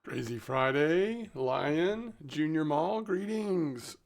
Crazy Friday, Lion, Junior Mall, greetings.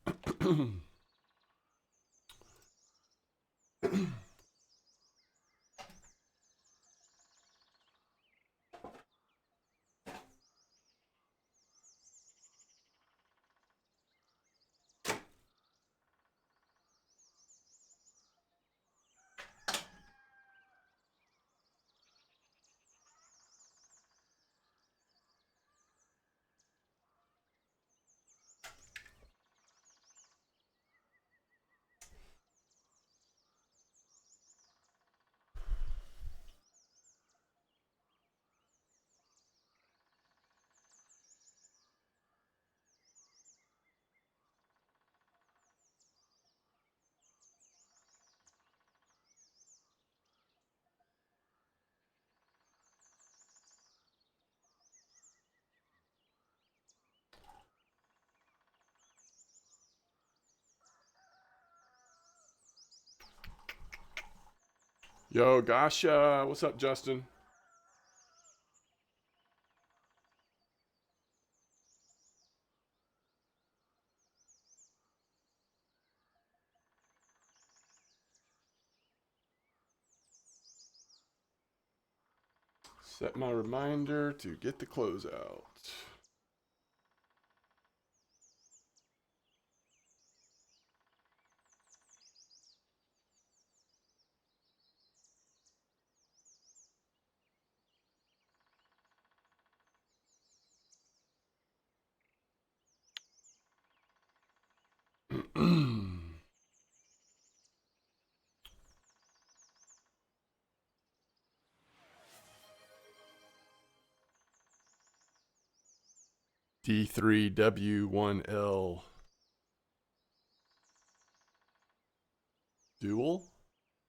Yo, Gasha, what's up, Justin? Set my reminder to get the closeout. D3W1L. Duel?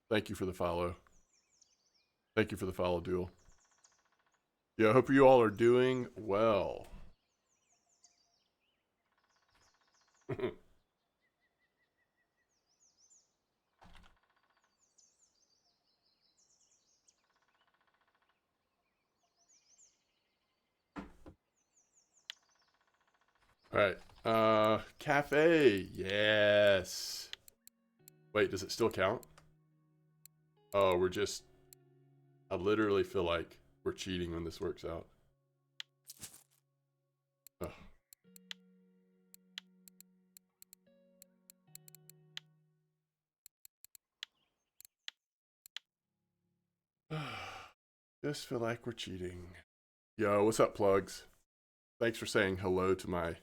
Thank you for the follow. Thank you for the follow, Duel. Yeah, I hope you all are doing well. All right. Cafe. Yes. Wait, does it still count? Oh, we're just... I literally feel like we're cheating when this works out. Ugh. Just feel like we're cheating. Yo, what's up, plugs? Thanks for saying hello to my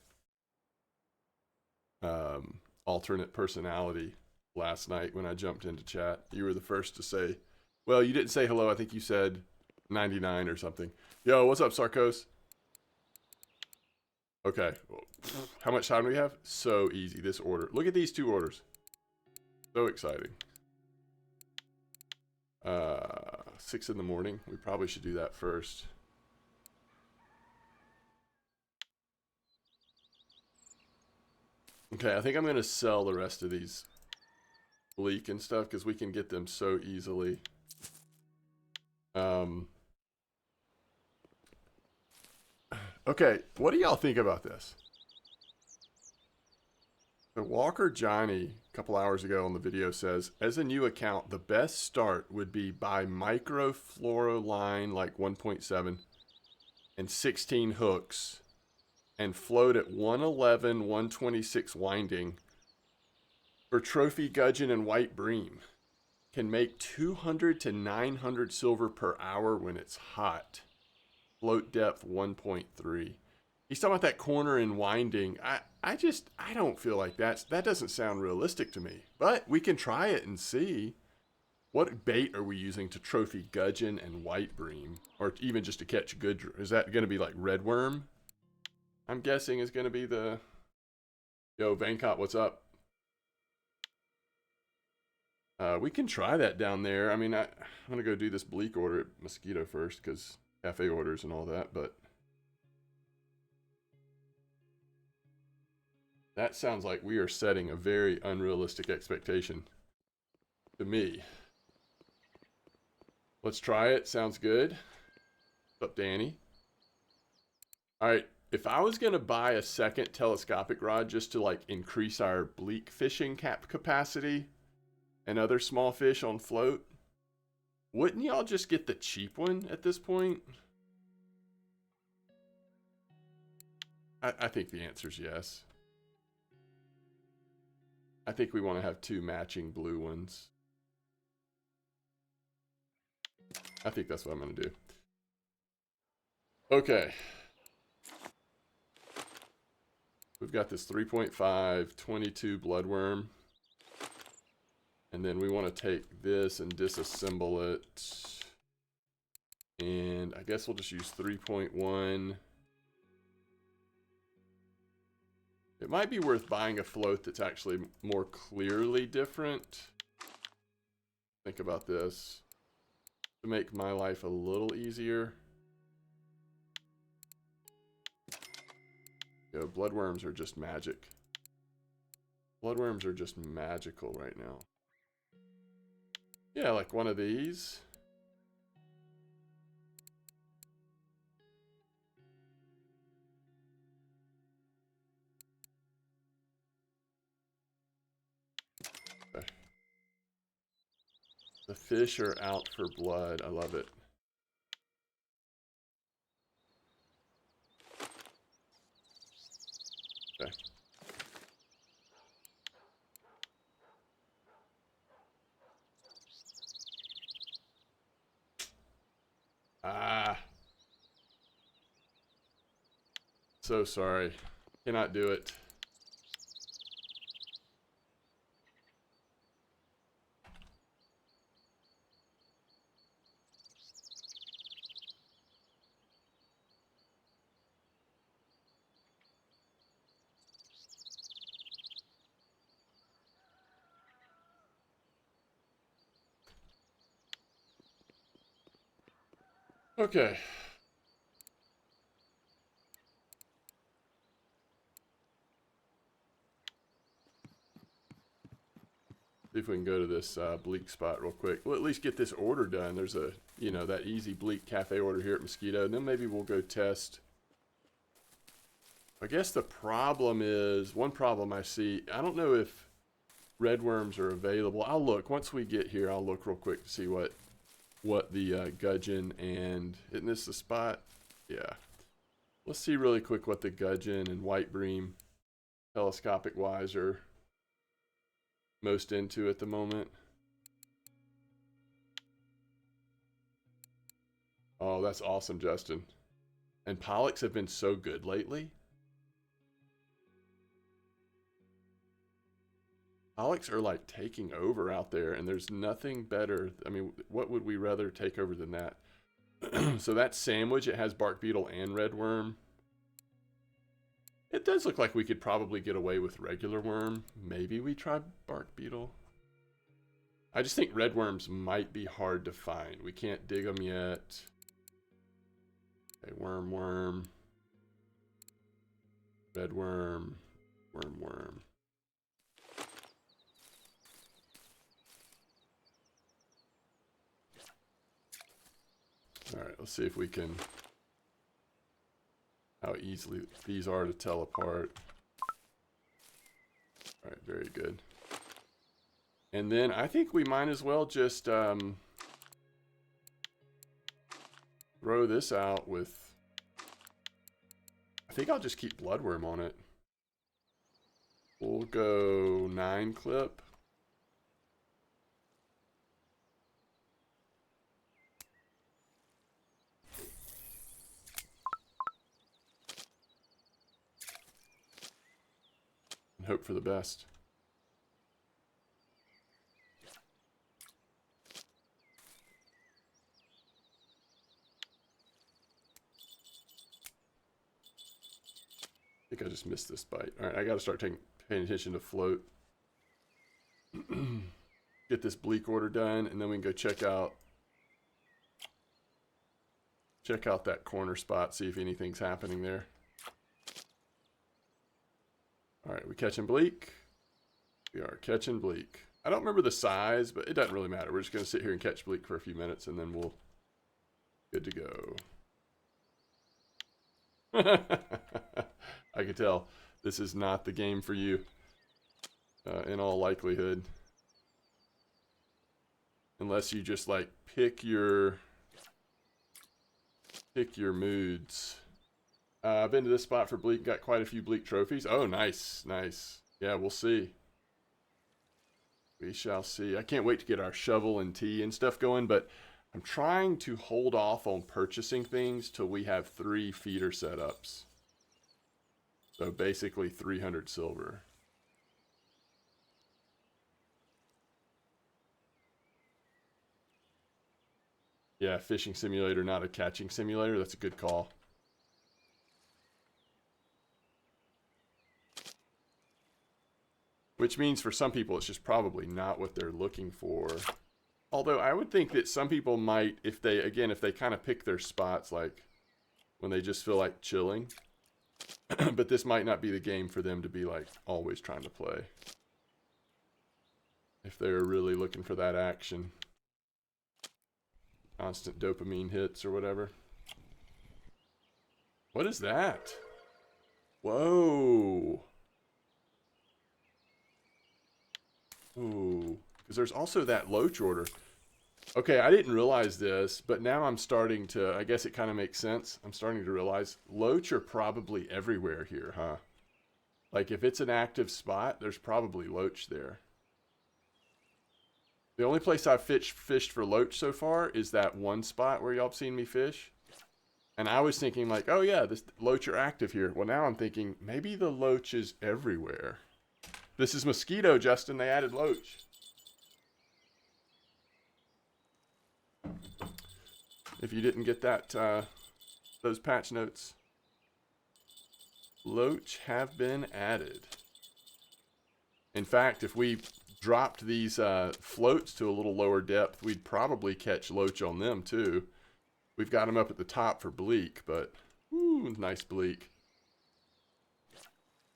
alternate personality last night when I jumped into chat. You were the first to say, well, you didn't say hello. I think you said 99 or something. Yo, what's up, Sarkos? Okay. How much time do we have? So easy, this order. Look at these two orders. So exciting. 6 in the morning. We probably should do that first. Okay, I think I'm going to sell the rest of these Bleak and stuff because we can get them so easily. Okay, what do y'all think about this? So Walker Johnny, a couple hours ago on the video, says, as a new account, the best start would be buy microfluoroline like 1.7 and 16 hooks and float at 111, 126 winding for trophy gudgeon and white bream. Can make 200 to 900 silver per hour when it's hot. Float depth 1.3. He's talking about that corner and winding. I don't feel like that doesn't sound realistic to me. But we can try it and see. What bait are we using to trophy gudgeon and white bream? Or even just to catch good? Is that going to be like red worm? I'm guessing is going to be the... Yo, Vancott, what's up? We can try that down there. I mean, I'm going to go do this Bleak order at Mosquito first because cafe orders and all that, but... That sounds like we are setting a very unrealistic expectation to me. Let's try it. Sounds good. What's up, Danny? All right. If I was going to buy a second telescopic rod just to like increase our bleak fishing capacity and other small fish on float, wouldn't y'all just get the cheap one at this point? I think the answer is yes. I think we want to have 2 matching blue ones. I think that's what I'm going to do. Okay. We've got this 3.5, 22 bloodworm. And then we want to take this and disassemble it. And I guess we'll just use 3.1. It might be worth buying a float that's actually more clearly different. Think about this. To make my life a little easier. Yo, bloodworms are just magic. Bloodworms are just magical right now. Yeah, like one of these. Okay. The fish are out for blood. I love it. Okay. Ah. So sorry. Cannot do it. Okay. See if we can go to this bleak spot real quick. We'll at least get this order done. There's a, you know, that easy bleak cafe order here at Mosquito. And then maybe we'll go test. I guess the problem is, one problem I see, I don't know if red worms are available. I'll look. Once we get here, I'll look real quick to see what the gudgeon and, isn't this the spot? Yeah. Let's see really quick what the gudgeon and white bream telescopic wise are most into at the moment. Oh, that's awesome, Justin. And pollocks have been so good lately. Pollocks are like taking over out there, and there's nothing better. I mean, what would we rather take over than that? So that sandwich, it has bark beetle and red worm. It does look like we could probably get away with regular worm. Maybe we try bark beetle. I just think red worms might be hard to find. We can't dig them yet. Okay, worm. Red worm. Worm. All right, let's see if we can, how easily these are to tell apart. All right, very good. And then I think we might as well just throw this out with, I think I'll just keep bloodworm on it. We'll go 9 clip. And hope for the best. I think I just missed this bite. All right, I got to start paying attention to float. Get this bleak order done, and then we can go check out that corner spot, see if anything's happening there. All right, we catching bleak? We are catching bleak. I don't remember the size, but it doesn't really matter. We're just going to sit here and catch bleak for a few minutes, and then we'll good to go. I could tell this is not the game for you, in all likelihood. Unless you just like pick your moods. I've been to this spot for Bleak, got quite a few Bleak trophies. Oh, nice, nice. Yeah, we'll see. We shall see. I can't wait to get our shovel and tea and stuff going, but I'm trying to hold off on purchasing things till we have 3 feeder setups. So basically 300 silver. Yeah, fishing simulator, not a catching simulator. That's a good call. Which means for some people, it's just probably not what they're looking for. Although I would think that some people might, if they kind of pick their spots, like when they just feel like chilling. But this might not be the game for them to be like always trying to play. If they're really looking for that action. Constant dopamine hits or whatever. What is that? Whoa. Ooh. Because there's also that Loach order. Okay, I didn't realize this, but now I'm starting to, I guess it kind of makes sense. I'm starting to realize Loach are probably everywhere here, huh? Like if it's an active spot, there's probably Loach there. The only place I've fished for Loach so far is that one spot where y'all have seen me fish. And I was thinking like, oh yeah, this Loach are active here. Well, now I'm thinking maybe the Loach is everywhere. This is Mosquito, Justin. They added Loach. If you didn't get that, those patch notes. Loach have been added. In fact, if we dropped these floats to a little lower depth, we'd probably catch Loach on them too. We've got them up at the top for Bleak, but ooh, nice Bleak.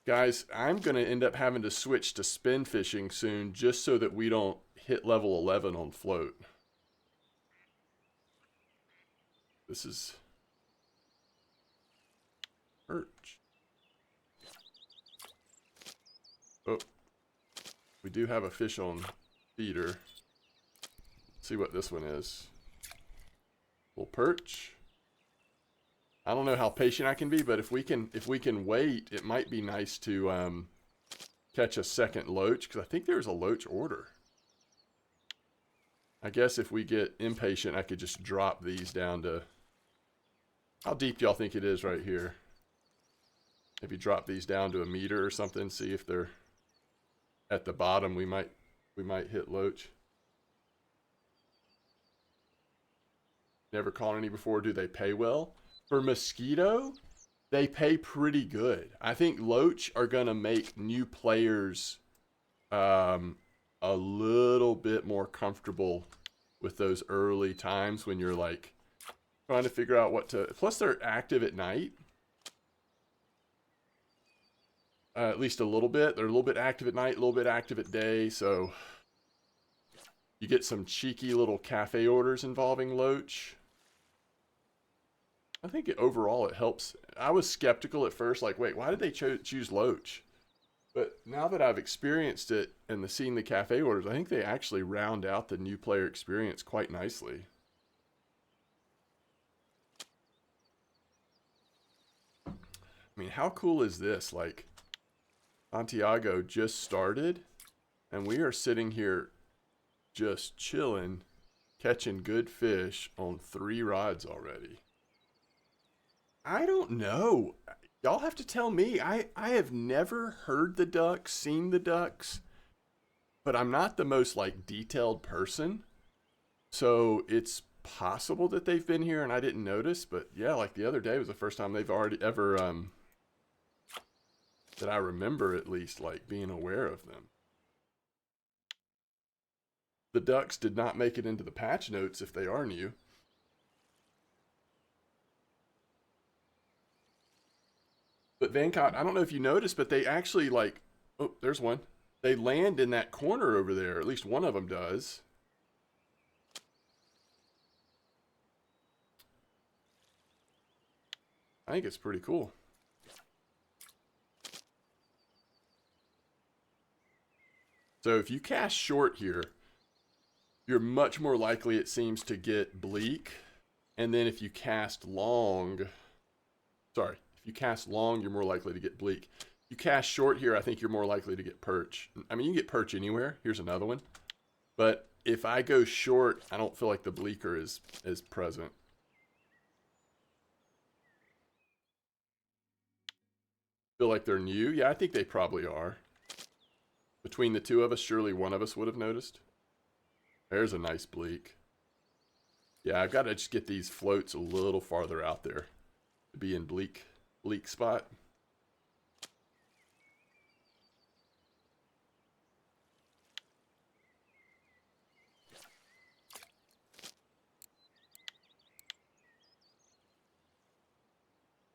Guys, I'm going to end up having to switch to spin fishing soon just so that we don't hit level 11 on float. This is perch. Oh, we do have a fish on feeder. Let's see what this one is. Little perch. I don't know how patient I can be, but if we can wait, it might be nice to catch a second Loach, because I think there's a Loach order. I guess if we get impatient, I could just drop these down to... How deep do y'all think it is right here? Maybe drop these down to 1 meter or something, see if they're at the bottom. We might hit Loach. Never caught any before. Do they pay well? For Mosquito, they pay pretty good. I think Loach are going to make new players a little bit more comfortable with those early times when you're like trying to figure out what to... Plus, they're active at night. At least a little bit. They're a little bit active at night, a little bit active at day, so you get some cheeky little cafe orders involving Loach. I think overall it helps. I was skeptical at first, like, wait, why did they choose Loach? But now that I've experienced it and seen the cafe orders, I think they actually round out the new player experience quite nicely. I mean, how cool is this? Like, Santiago just started, and we are sitting here just chilling, catching good fish on 3 rods already. I don't know. Y'all have to tell me. I have never heard the ducks, seen the ducks, but I'm not the most like detailed person. So it's possible that they've been here and I didn't notice, but yeah, like the other day was the first time they've already ever that I remember at least like being aware of them. The ducks did not make it into the patch notes if they are new. But Vancott, I don't know if you noticed, but they actually like, oh, there's one. They land in that corner over there. At least one of them does. I think it's pretty cool. So if you cast short here, you're much more likely, it seems, to get bleak. And then if you cast long, sorry, if you cast long, you're more likely to get bleak. If you cast short here, I think you're more likely to get perch. I mean, you can get perch anywhere. Here's another one. But if I go short, I don't feel like the bleaker is present. Feel like they're new? Yeah, I think they probably are. Between the two of us, surely one of us would have noticed. There's a nice bleak. Yeah, I've got to just get these floats a little farther out there to be in bleak spot.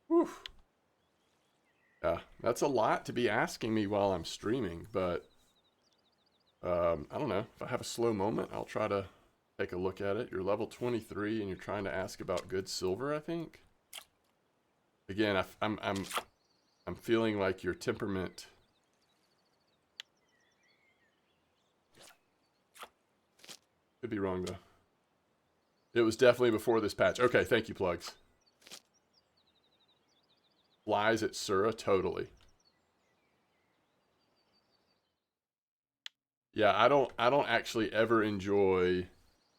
Whew. Yeah, that's a lot to be asking me while I'm streaming, but I don't know. If I have a slow moment, I'll try to take a look at it. You're level 23 and you're trying to ask about good silver, I think. Again, I'm feeling like your temperament. Could be wrong though. It was definitely before this patch. Okay, thank you, Plugs. Flies at Sura, totally. Yeah, I don't actually ever enjoy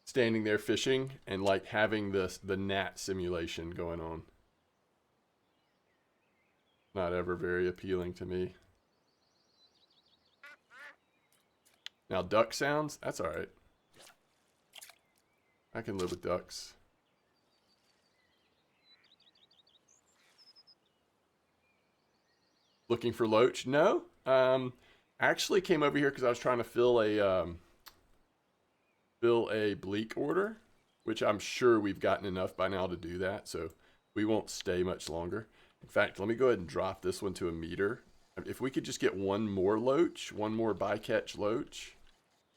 standing there fishing and like having the gnat simulation going on. Not ever very appealing to me. Now duck sounds, that's all right. I can live with ducks. Looking for loach? No. I actually came over here because I was trying to fill a bleak order, which I'm sure we've gotten enough by now to do that, so we won't stay much longer. In fact, let me go ahead and drop this one to a meter. If we could just get one more loach, one more bycatch loach,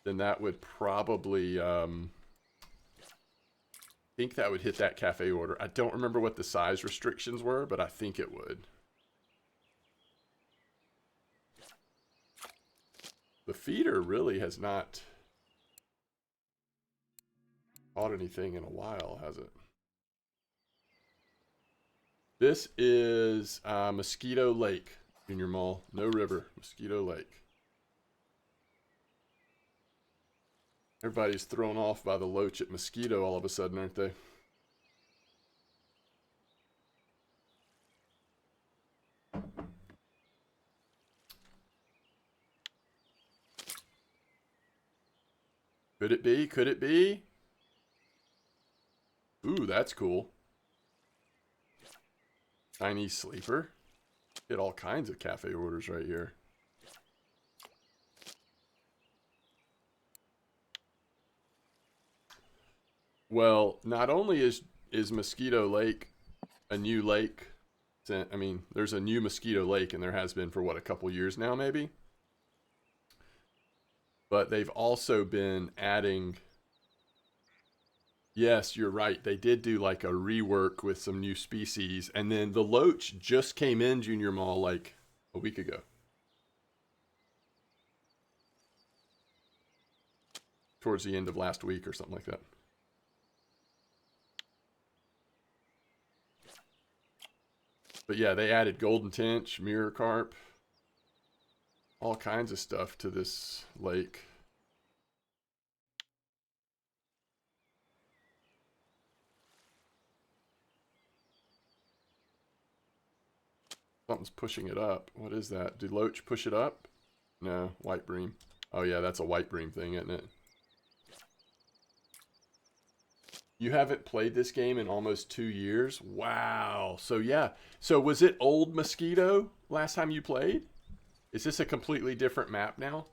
then that would probably, I think that would hit that cafe order. I don't remember what the size restrictions were, but I think it would. The feeder really has not caught anything in a while, has it? This is Mosquito Lake, Junior Mall. No river, Mosquito Lake. Everybody's thrown off by the loach at Mosquito all of a sudden, aren't they? Could it be? Could it be? Ooh, that's cool. Chinese sleeper. Get all kinds of cafe orders right here. Well, not only is Mosquito Lake a new lake, I mean, there's a new Mosquito Lake, and there has been for what, a couple years now, maybe? But they've also been adding. Yes, you're right. They did do like a rework with some new species, and then the loach just came in Junior Mall like a week ago. Towards the end of last week or something like that. But yeah, they added golden tench, mirror carp, all kinds of stuff to this lake. Something's pushing it up. What is that? Did Loach push it up? No, white bream. Oh yeah, that's a white bream thing, isn't it? You haven't played this game in almost 2 years? Wow. So yeah. So was it old Mosquito last time you played? Is this a completely different map now?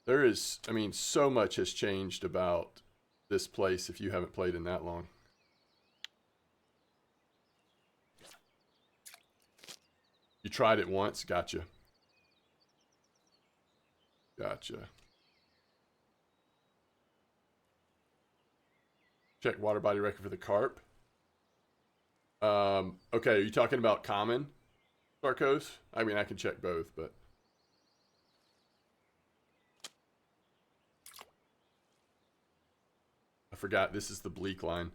There is, I mean, so much has changed about this place if you haven't played in that long. You tried it once? Gotcha. Gotcha. Check water body record for the carp. Okay, are you talking about common Sarcos? I mean, I can check both, but... forgot this is the Bleak line.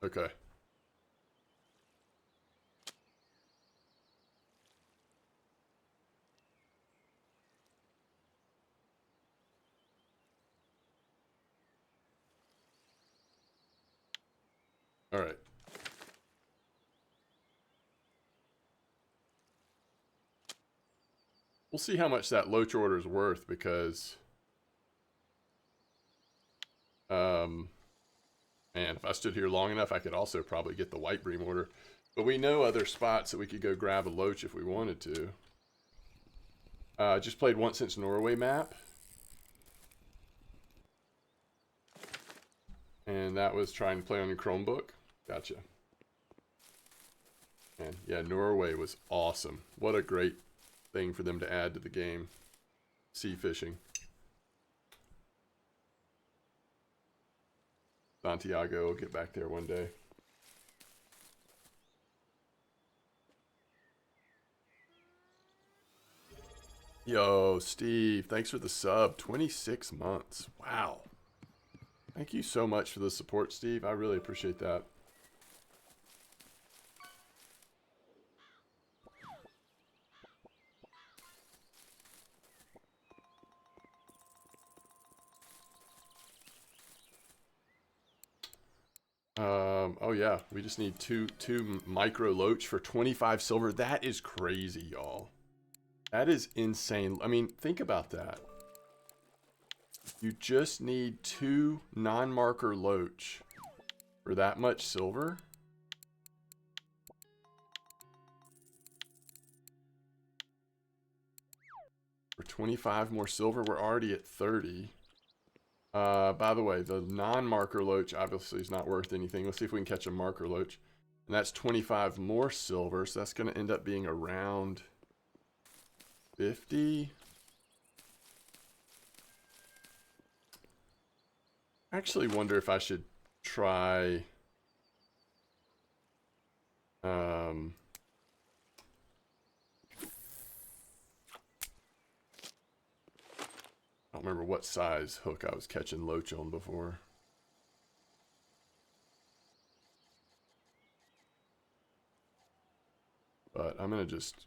Okay. All right. We'll see how much that Loach order is worth because, man, if I stood here long enough, I could also probably get the white bream order. But we know other spots that we could go grab a Loach if we wanted to. Just played Once Since Norway map. And that was trying to play on your Chromebook. Gotcha. And yeah, Norway was awesome. What a great thing for them to add to the game. Sea fishing. Santiago will get back there one day. Yo, Steve, thanks for the sub. 26 months. Wow. Thank you so much for the support, Steve. I really appreciate that. Oh yeah, we just need two micro loach for 25 silver. That is crazy, y'all. That is insane. I mean, think about that. You just need 2 non-marker loach for that much silver. For 25 more silver, we're already at 30. By the way, the non-marker loach obviously is not worth anything. Let's see if we can catch a marker loach. And that's 25 more silver, so that's going to end up being around 50. I actually wonder if I should try... I don't remember what size hook I was catching loach on before. But I'm going to just...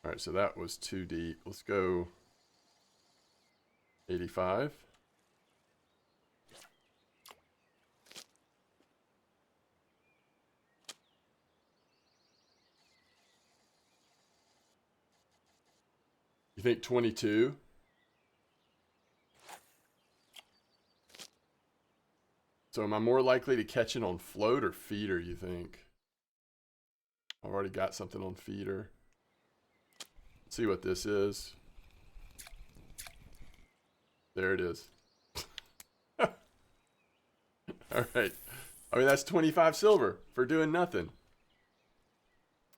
Alright, so that was too deep. Let's go 85. You think 22? So am I more likely to catch it on float or feeder, you think? I've already got something on feeder. Let's see what this is. There it is. All right. I mean, that's 25 silver for doing nothing.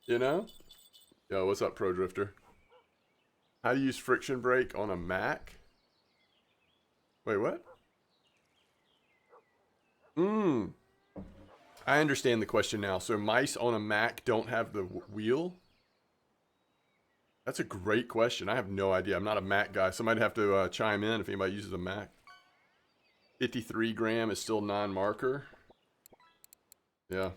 You know? Yo, what's up, Pro Drifter? How to use friction brake on a Mac? Wait, what? I understand the question now. So mice on a Mac don't have the wheel? That's a great question. I have no idea. I'm not a Mac guy. Somebody'd have to chime in if anybody uses a Mac. 53 gram is still non-marker. Yeah.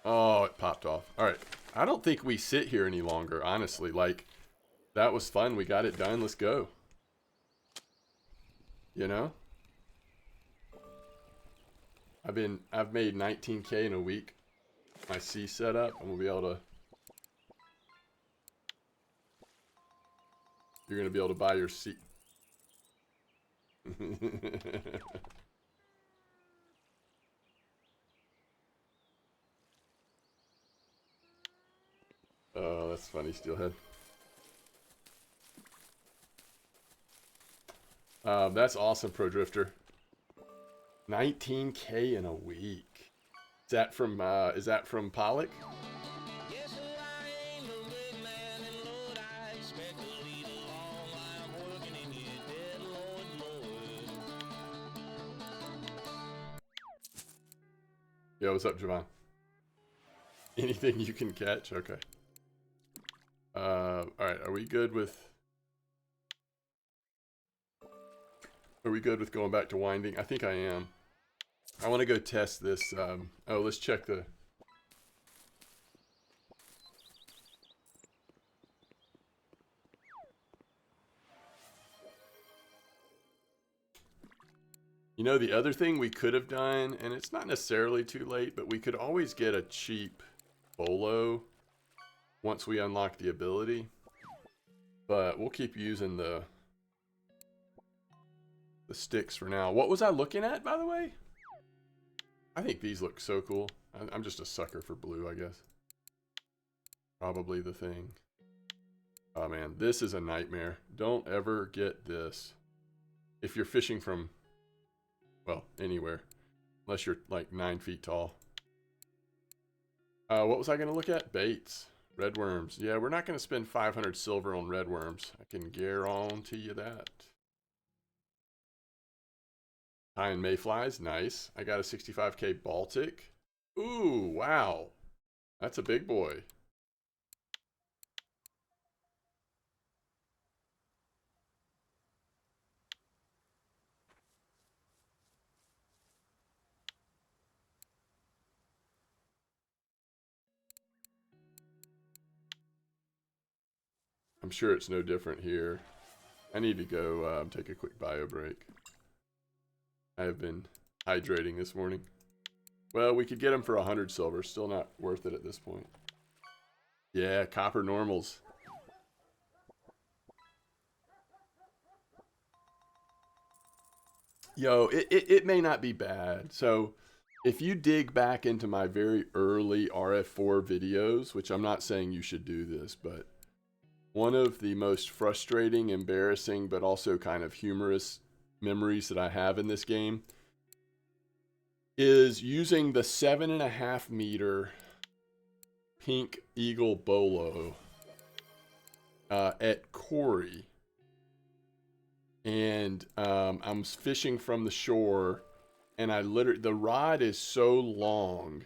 Oh, it popped off. All right. I don't think we sit here any longer, honestly. Like, that was fun. We got it done. Let's go. You know? I've made 19K in a week. My C setup, and we'll be able to... You're going to be able to buy your C... Oh, that's funny, Steelhead. That's awesome, Pro Drifter. 19K in a week. Is that from Pollock? Yo, what's up, Javon? Anything you can catch? Okay. Alright, are we good with... Are we good with going back to winding? I think I am. I want to go test this. Oh, let's check the... You know, the other thing we could have done, and it's not necessarily too late, but we could always get a cheap Bolo once we unlock the ability. But we'll keep using the sticks for now. What was I looking at, by the way? I think these look so cool. I'm just a sucker for blue, I guess. Probably the thing. Oh man, this is a nightmare. Don't ever get this. If you're fishing from, well, anywhere. Unless you're like 9 feet tall. What was I going to look at? Baits. Red worms. Yeah, we're not going to spend 500 silver on red worms. I can guarantee you that. Tying mayflies. Nice. I got a 65k Baltic. Ooh, wow. That's a big boy. I'm sure it's no different here. I need to go take a quick bio break. I have been hydrating this morning. Well, we could get them for 100 silver. Still not worth it at this point. Yeah, copper normals. Yo, it may not be bad. So, if you dig back into my very early RF4 videos, which I'm not saying you should do this, but one of the most frustrating, embarrassing, but also kind of humorous memories that I have in this game is using the 7.5 meter pink eagle bolo at Corey. And I'm fishing from the shore, and the rod is so long,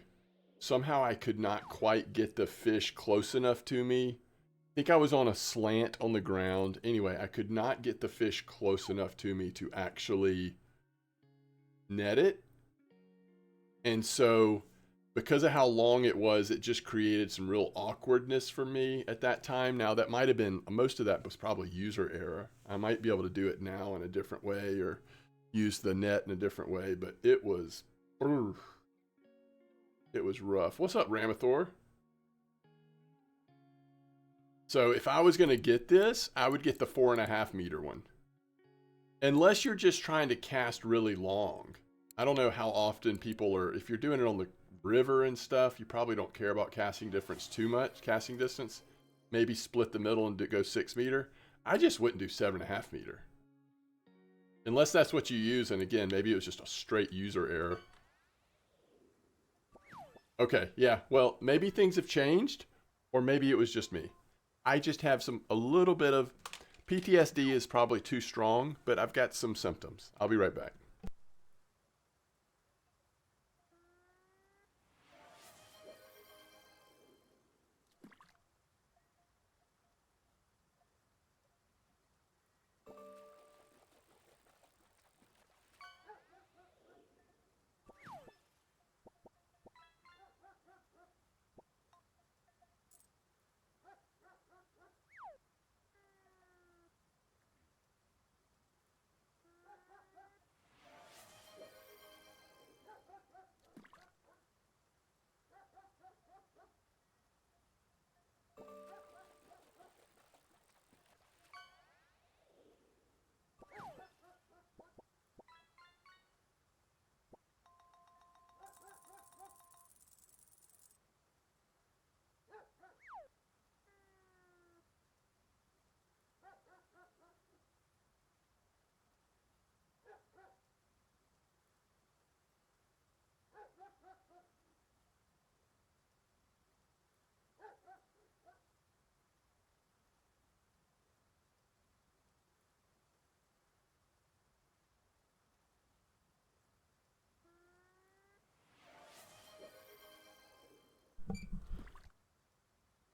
somehow I could not quite get the fish close enough to me. I think I was on a slant on the ground. Anyway, I could not get the fish close enough to me to actually net it. And so, because of how long it was, it just created some real awkwardness for me at that time. Now, that might have been, most of that was probably user error. I might be able to do it now in a different way or use the net in a different way, but it was rough. What's up, Ramathor? So if I was going to get this, I would get the 4.5 meter one. Unless you're just trying to cast really long. I don't know how often people are, if you're doing it on the river and stuff, you probably don't care about casting distance too much. Maybe split the middle and go 6 meter. I just wouldn't do 7.5 meter. Unless that's what you use, and again, maybe it was just a straight user error. Okay, yeah, well, maybe things have changed, or maybe it was just me. I just have a little bit of, PTSD is probably too strong, but I've got some symptoms. I'll be right back.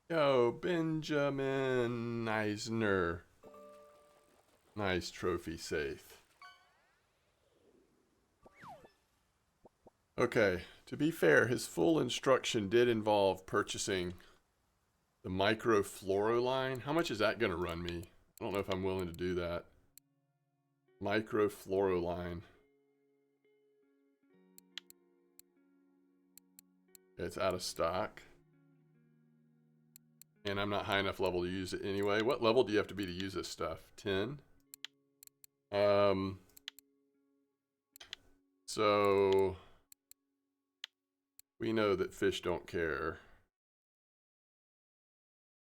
Yo, Benjamin Eisner. Nice trophy safe. Okay, to be fair, his full instruction did involve purchasing the microfluoro line. How much is that going to run me? I don't know if I'm willing to do that. Microfluoro line. It's out of stock. And I'm not high enough level to use it anyway. What level do you have to be to use this stuff? 10? So we know that fish don't care.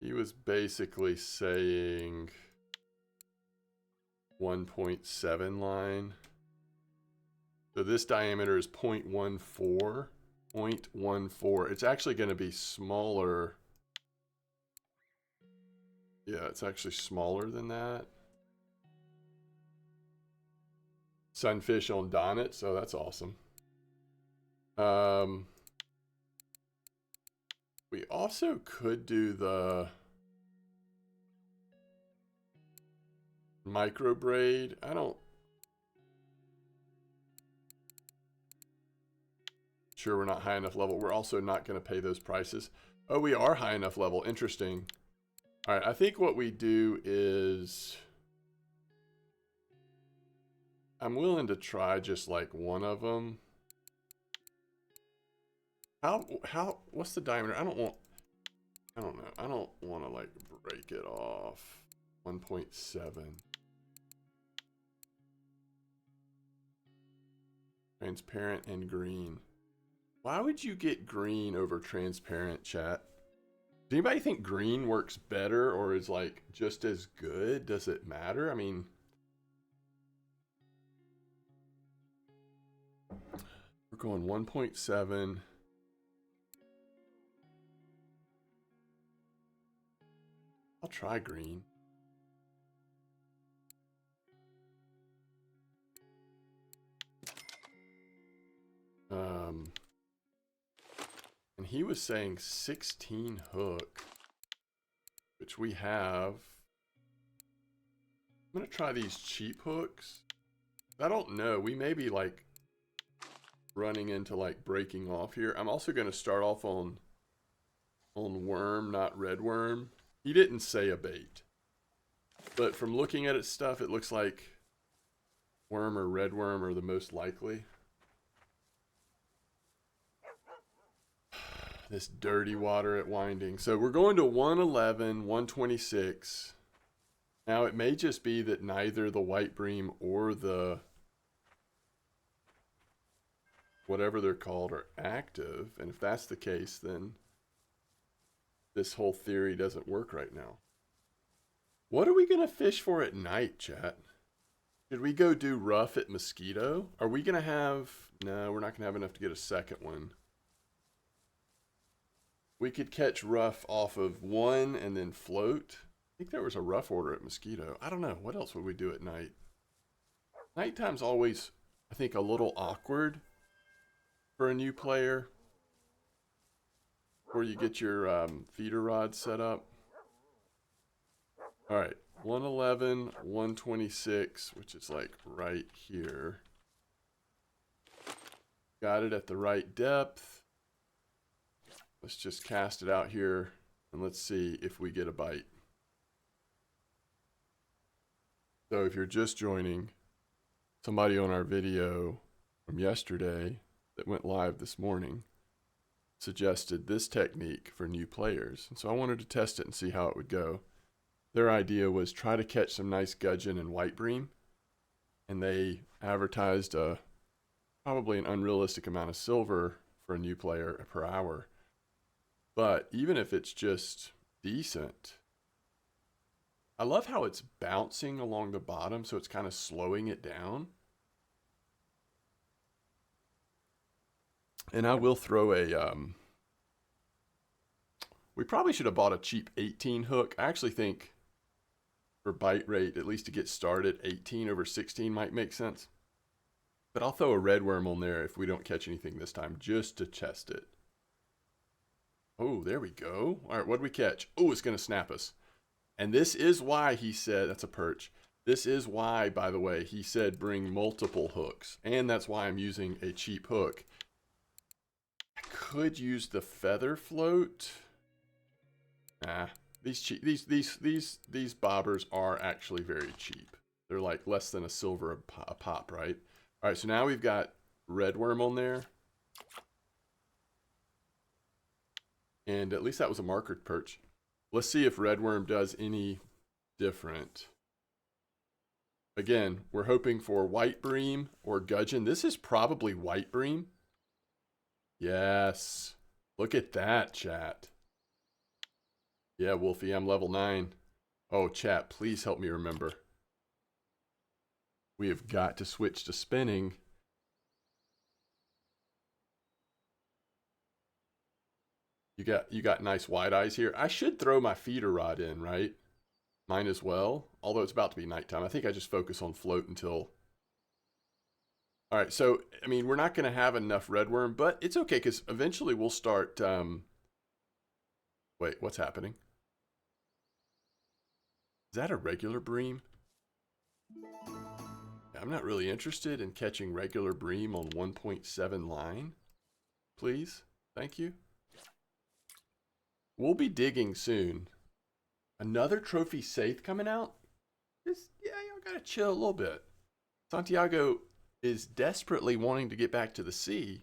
He was basically saying 1.7 line. So this diameter is 0.14. 0.14. It's actually going to be smaller. Yeah, it's actually smaller than that. Sunfish on Donnet, so that's awesome. We also could do the micro braid. Sure, we're not high enough level. We're also not going to pay those prices. Oh, we are high enough level. Interesting. All right, I think what we do is I'm willing to try just like one of them. What's the diameter? I don't know. I don't want to like break it off. 1.7. Transparent and green. Why would you get green over transparent, chat? Does anybody think green works better or is like just as good? Does it matter? I mean, we're going 1.7. I'll try green. And he was saying 16 hook, which we have. I'm gonna try these cheap hooks. I don't know. We may be like running into like breaking off here. I'm also gonna start off on worm, not red worm. He didn't say a bait, but from looking at its stuff, it looks like worm or red worm are the most likely. This dirty water at Winding. So we're going to 111, 126. Now it may just be that neither the white bream or the whatever they're called are active. And if that's the case, then this whole theory doesn't work right now. What are we going to fish for at night, chat? Should we go do Ruffe at Mosquito? Are we going to have... No, we're not going to have enough to get a second one. We could catch Ruffe off of one and then float. I think there was a Ruffe order at Mosquito. I don't know. What else would we do at night? Nighttime's always, I think, a little awkward for a new player. Before you get your feeder rod set up. All right. 111, 126, which is like right here. Got it at the right depth. Let's just cast it out here and let's see if we get a bite. So if you're just joining, somebody on our video from yesterday that went live this morning suggested this technique for new players. And so I wanted to test it and see how it would go. Their idea was try to catch some nice gudgeon and white bream. And they advertised probably an unrealistic amount of silver for a new player per hour. But even if it's just decent, I love how it's bouncing along the bottom, so it's kind of slowing it down. And I will throw a, we probably should have bought a cheap 18 hook. I actually think for bite rate, at least to get started, 18 over 16 might make sense. But I'll throw a red worm on there if we don't catch anything this time, just to test it. Oh, there we go. All right, what did we catch? Oh, it's going to snap us. And this is why he said, that's a perch. This is why, by the way, he said bring multiple hooks. And that's why I'm using a cheap hook. I could use the feather float. Nah, these bobbers are actually very cheap. They're like less than a silver a pop, right? All right, so now we've got redworm on there. And at least that was a markered perch. Let's see if redworm does any different. Again, we're hoping for white bream or gudgeon. This is probably white bream. Yes. Look at that, chat. Yeah, Wolfie, I'm level 9. Oh, chat, please help me remember. We have got to switch to spinning. You got nice wide eyes here. I should throw my feeder rod in, right? Mine as well, although it's about to be nighttime. I think I just focus on float until... All right, so, I mean, we're not going to have enough redworm, but it's okay because eventually we'll start... Wait, what's happening? Is that a regular bream? I'm not really interested in catching regular bream on 1.7 line. Please, thank you. We'll be digging soon. Another trophy safe coming out? Just, yeah, y'all gotta chill a little bit. Santiago is desperately wanting to get back to the sea.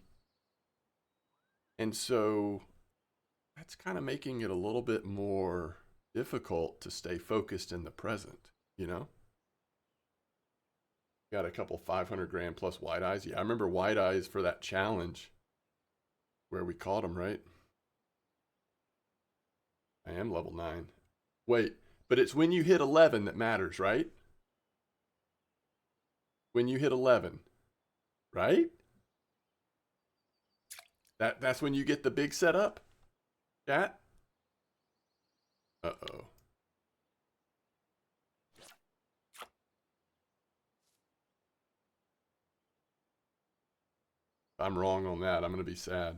And so that's kind of making it a little bit more difficult to stay focused in the present, you know? Got a couple 500 gram plus wide eyes. Yeah, I remember wide eyes for that challenge where we caught them, right? I am level 9. Wait, but it's when you hit 11 that matters, right? When you hit 11, right? That's when you get the big setup? Chat? Uh-oh. If I'm wrong on that, I'm going to be sad.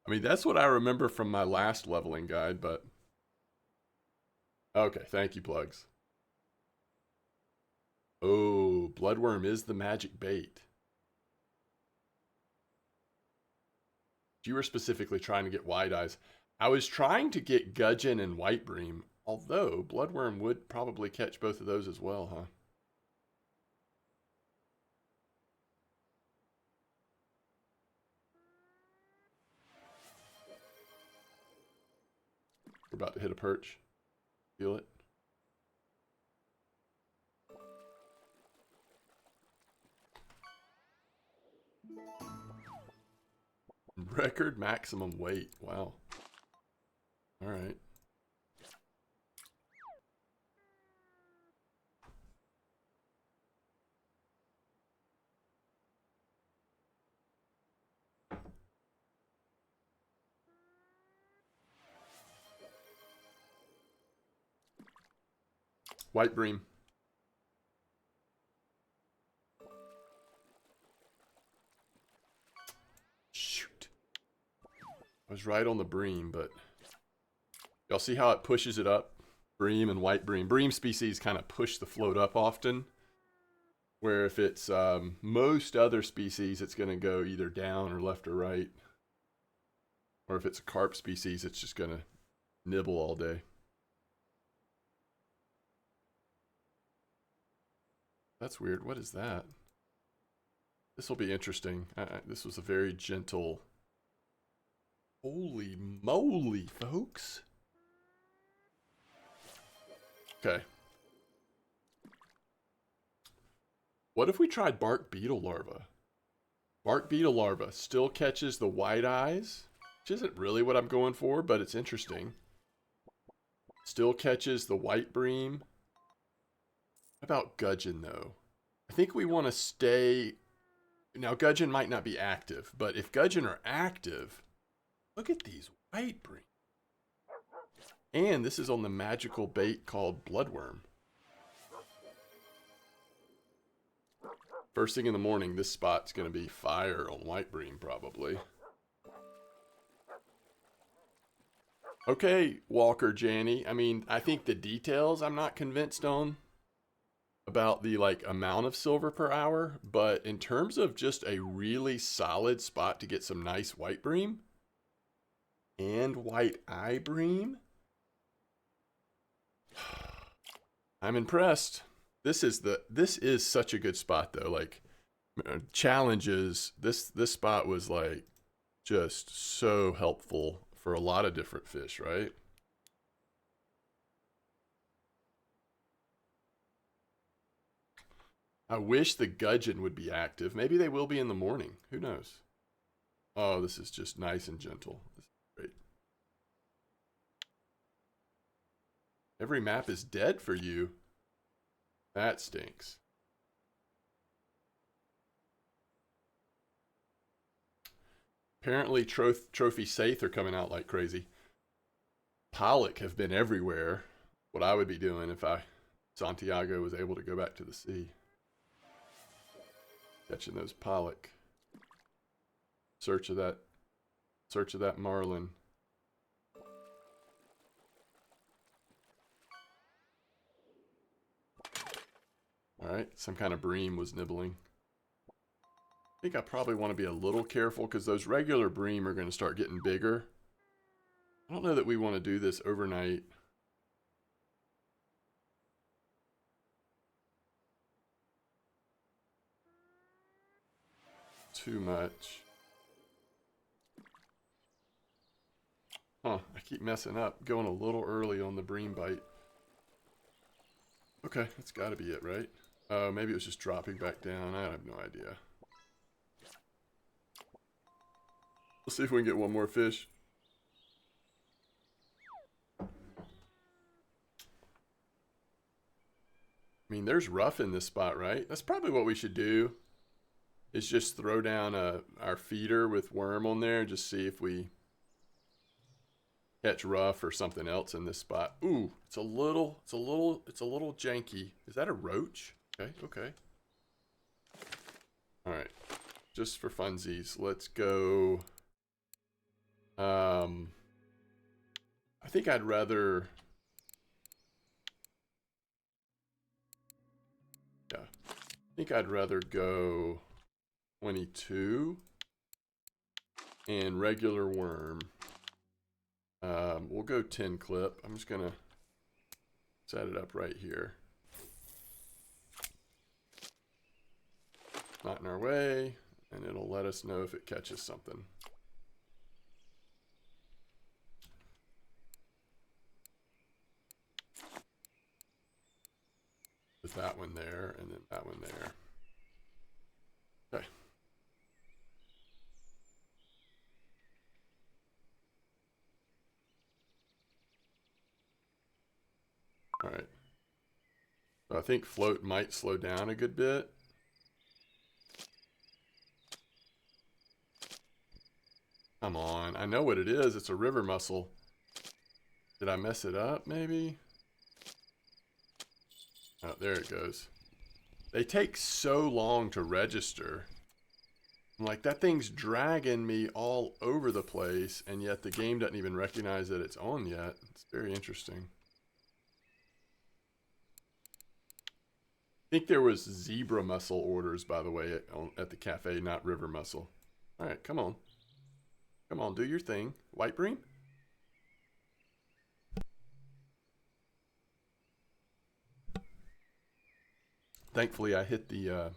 I mean, that's what I remember from my last leveling guide, but... Okay, thank you, Plugs. Oh, bloodworm is the magic bait. You were specifically trying to get wide eyes. I was trying to get gudgeon and white bream, although bloodworm would probably catch both of those as well, huh? We're about to hit a perch. Feel it? Record maximum weight. Wow. All right. White bream. Shoot. I was right on the bream, but y'all see how it pushes it up? Bream and white bream. Bream species kind of push the float up often, where if it's most other species, it's going to go either down or left or right. Or if it's a carp species, it's just going to nibble all day. That's weird. What is that? This will be interesting. This was a very gentle... Holy moly, folks. Okay. What if we tried bark beetle larva? Bark beetle larva still catches the white eyes, which isn't really what I'm going for, but it's interesting. Still catches the white bream. What about gudgeon, though? I think we want to stay... Now, gudgeon might not be active, but if gudgeon are active... Look at these white bream. And this is on the magical bait called bloodworm. First thing in the morning, this spot's going to be fire on white bream, probably. Okay, Walker Janney. I mean, I think the details I'm not convinced on about the like amount of silver per hour, but in terms of just a really solid spot to get some nice white bream and white eye bream, I'm impressed. This is such a good spot though. Like challenges, this spot was like just so helpful for a lot of different fish, right? I wish the gudgeon would be active. Maybe they will be in the morning. Who knows? Oh, this is just nice and gentle. This is great. Every map is dead for you. That stinks. Apparently trophy saith are coming out like crazy. Pollock have been everywhere. What I would be doing if Santiago was able to go back to the sea. Catching those pollock. Search of that marlin. Alright, some kind of bream was nibbling. I think I probably want to be a little careful because those regular bream are going to start getting bigger. I don't know that we want to do this overnight. Too much. Huh, I keep messing up. Going a little early on the bream bite. Okay, that's got to be it, right? Maybe it was just dropping back down. I have no idea. Let's see if we can get one more fish. I mean, there's Ruffe in this spot, right? That's probably what we should do. Is just throw down our feeder with worm on there. Just see if we catch Ruffe or something else in this spot. Ooh, it's a little janky. Is that a roach? Okay, okay. All right, just for funsies, let's go. I think I'd rather. Yeah, I think I'd rather go 22 and regular worm. We'll go 10 clip. I'm just gonna set it up right here. Not in our way, and it'll let us know if it catches something. With that one there, and then that one there. Okay. All right. So I think float might slow down a good bit. Come on, I know what it is. It's a river mussel. Did I mess it up, maybe? Oh, there it goes. They take so long to register. I'm like, that thing's dragging me all over the place, and yet the game doesn't even recognize that it's on yet. It's very interesting. I think there was zebra mussel orders, by the way, at the cafe, not river mussel. All right, come on. Come on, do your thing. White bream? Thankfully, I hit the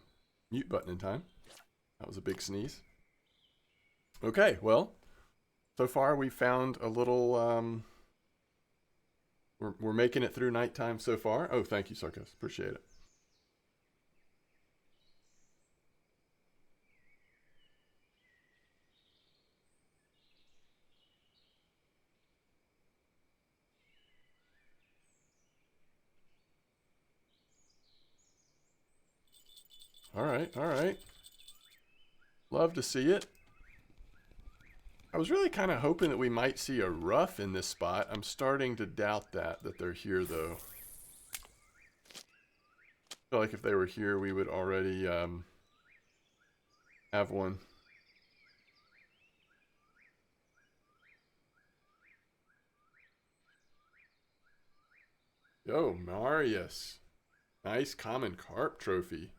mute button in time. That was a big sneeze. Okay, well, so far we found a little, we're making it through nighttime so far. Oh, thank you, Sarkos. Appreciate it. All right, all right. Love to see it. I was really kind of hoping that we might see a Ruffe in this spot. I'm starting to doubt that they're here, though. I feel like if they were here, we would already have one. Yo, Marius. Nice common carp trophy.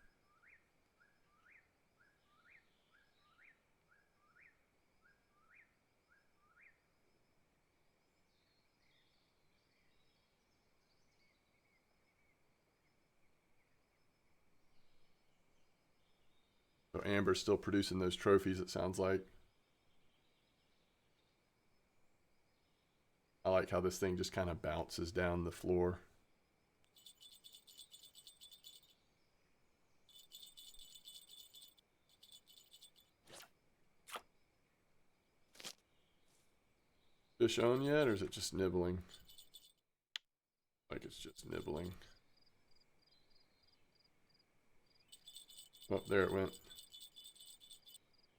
So Amber's still producing those trophies, it sounds like. I like how this thing just kind of bounces down the floor. Fish on yet, or is it just nibbling? Like it's just nibbling. Oh, there it went.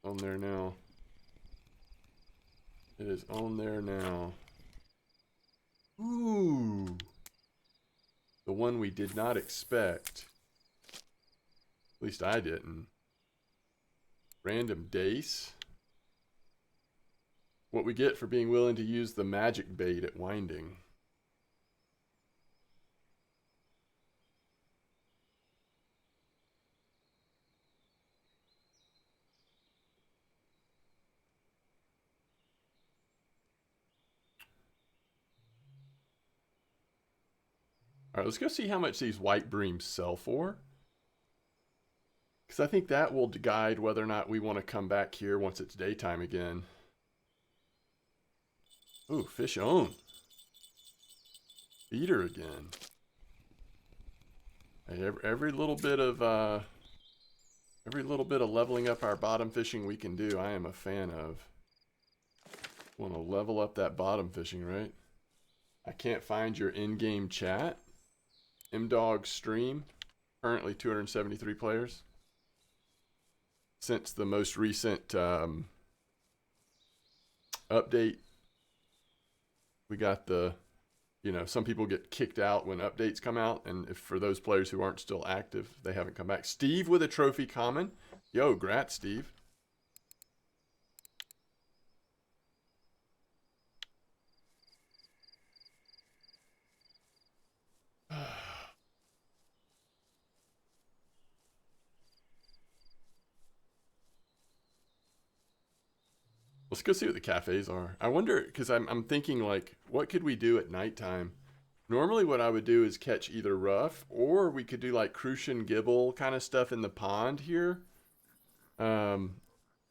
On there now. It is on there now. Ooh. The one we did not expect. At least I didn't. Random dace. What we get for being willing to use the magic bait at winding. All right, let's go see how much these white breams sell for. Because I think that will guide whether or not we want to come back here once it's daytime again. Ooh, fish on. Feeder again. Hey, every little bit of leveling up our bottom fishing we can do, I am a fan of. Want to level up that bottom fishing, right? I can't find your in-game chat. MDawg stream, currently 273 players. Since the most recent update, we got the, you know, some people get kicked out when updates come out, and if for those players who aren't still active, they haven't come back. Steve with a trophy common. Yo, grat, Steve. Let's go see what the cafes are. I wonder, because I'm thinking, like, what could we do at nighttime? Normally what I would do is catch either Ruffe, or we could do like Crucian Gibble kind of stuff in the pond here. I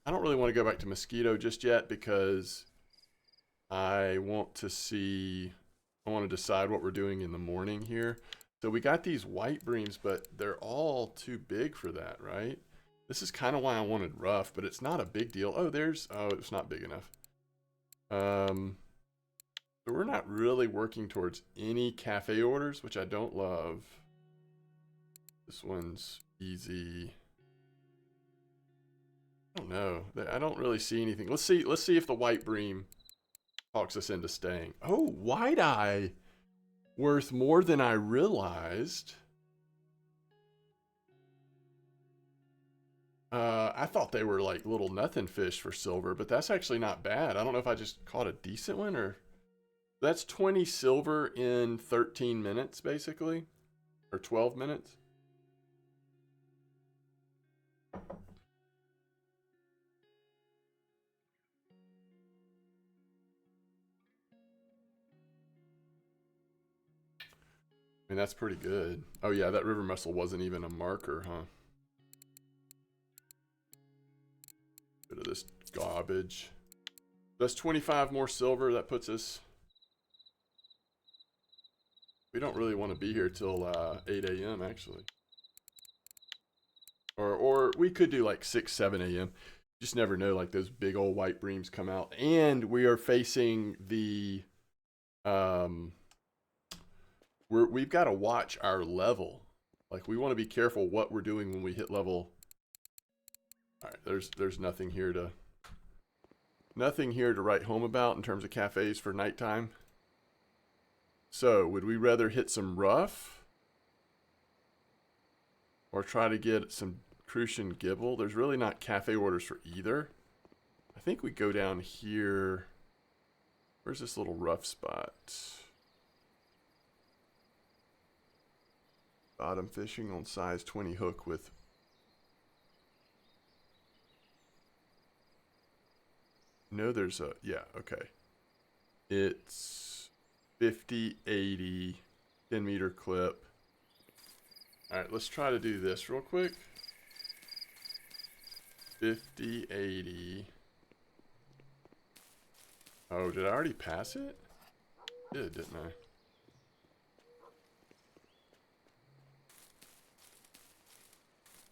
don't really want to go back to Mosquito just yet because I want to decide what we're doing in the morning here. So we got these white breams, but they're all too big for that, right? This is kind of why I wanted Ruffe, but it's not a big deal. Oh, it's not big enough. So we're not really working towards any cafe orders, which I don't love. This one's easy. I don't know. I don't really see anything. Let's see if the white bream talks us into staying. Oh, white eye. Worth more than I realized. I thought they were like little nothing fish for silver, but that's actually not bad. I don't know if I just caught a decent one or... That's 20 silver in 13 minutes, basically. Or 12 minutes. I mean, that's pretty good. Oh yeah, that river mussel wasn't even a marker, huh? Bit of this garbage. That's 25 more silver. That puts us... We don't really want to be here till 8 a.m. actually. Or we could do like 6, 7 a.m. Just never know, like those big old white breams come out. And we are facing the... We've got to watch our level. Like we want to be careful what we're doing when we hit level. All right, there's nothing here to write home about in terms of cafes for nighttime. So, would we rather hit some Ruffe or try to get some Crucian Gibble. There's really not cafe orders for either. I think we go down here. Where's this little rough spot? Bottom fishing on size 20 hook with... No, there's a... Yeah, okay. It's 50, 80, 10 meter clip. Alright, let's try to do this real quick. 50, 80. Oh, did I already pass it? I did, didn't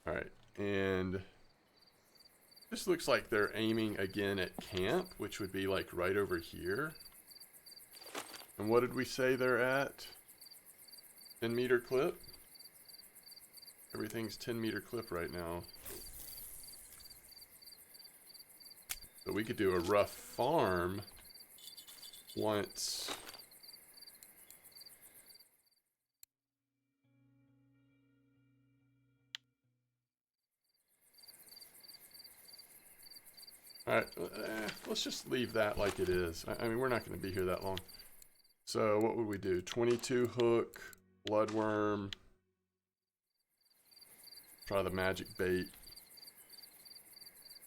I? Alright, and this looks like they're aiming again at camp, which would be like right over here. And what did we say they're at? 10 meter clip? Everything's 10 meter clip right now. So we could do a rough farm once. Alright, let's just leave that like it is. I mean, we're not going to be here that long. So what would we do? 22 hook, bloodworm. Try the magic bait.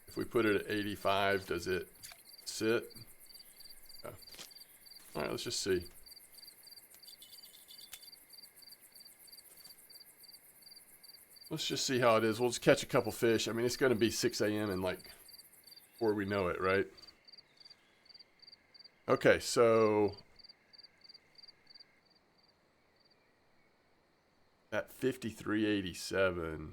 If we put it at 85, does it sit? Yeah. Alright, let's just see. Let's just see how it is. We'll just catch a couple fish. I mean, it's going to be 6 a.m. and like before we know it, right? Okay, so at 53.87.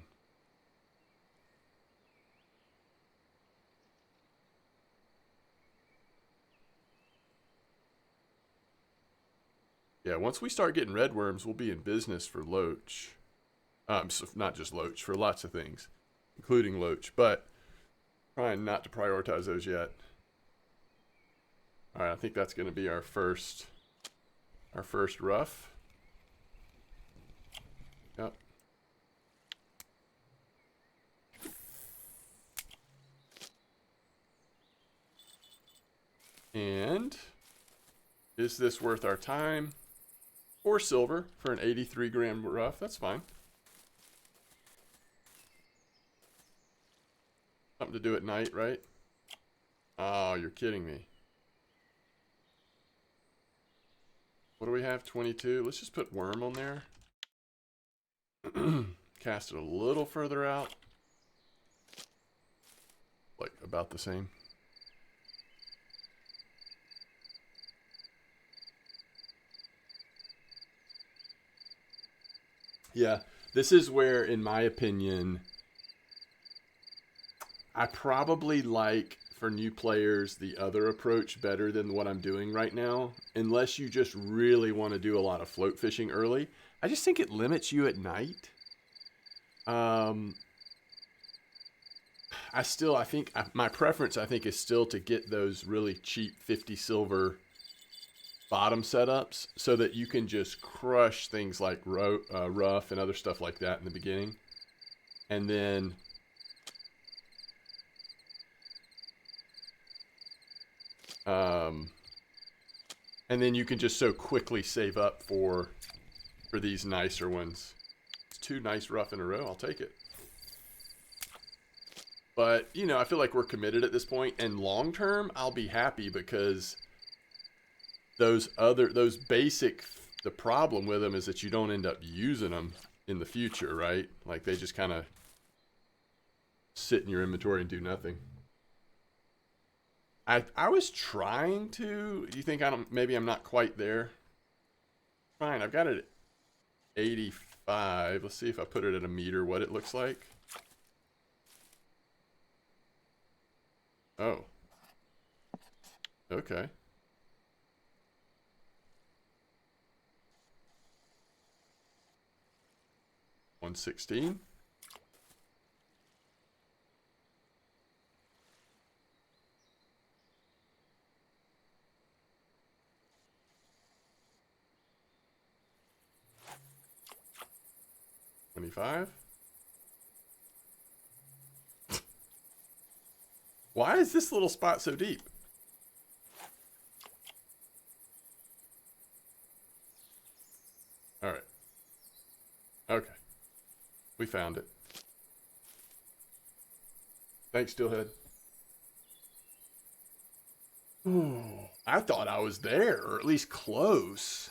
Yeah, once we start getting red worms, we'll be in business for loach. So not just loach, for lots of things, including loach, but trying not to prioritize those yet. All right, I think that's going to be our first rough. Yep. And is this worth our time? Or silver for an 83 gram rough? That's fine. Something to do at night, right? Oh, you're kidding me. What do we have? 22. Let's just put worm on there. Cast it a little further out. Like about the same. Yeah, this is where, in my opinion, I probably like, for new players, the other approach better than what I'm doing right now. Unless you just really want to do a lot of float fishing early. I just think it limits you at night. I think my preference, I think, is still to get those really cheap 50 silver bottom setups so that you can just crush things like rough and other stuff like that in the beginning. And then you can just so quickly save up for these nicer ones. It's 2 nice rough in a row. I'll take it. But, you know, I feel like we're committed at this point, and long term, I'll be happy because those basic, the problem with them is that you don't end up using them in the future, right? Like they just kind of sit in your inventory and do nothing. I was trying to. You think maybe I'm not quite there? Fine, I've got it at 85. Let's see if I put it at a meter, what it looks like. Oh. Okay. $116. $25. Why is this little spot so deep? All right. Okay. We found it. Thanks, Steelhead. Ooh, I thought I was there, or at least close.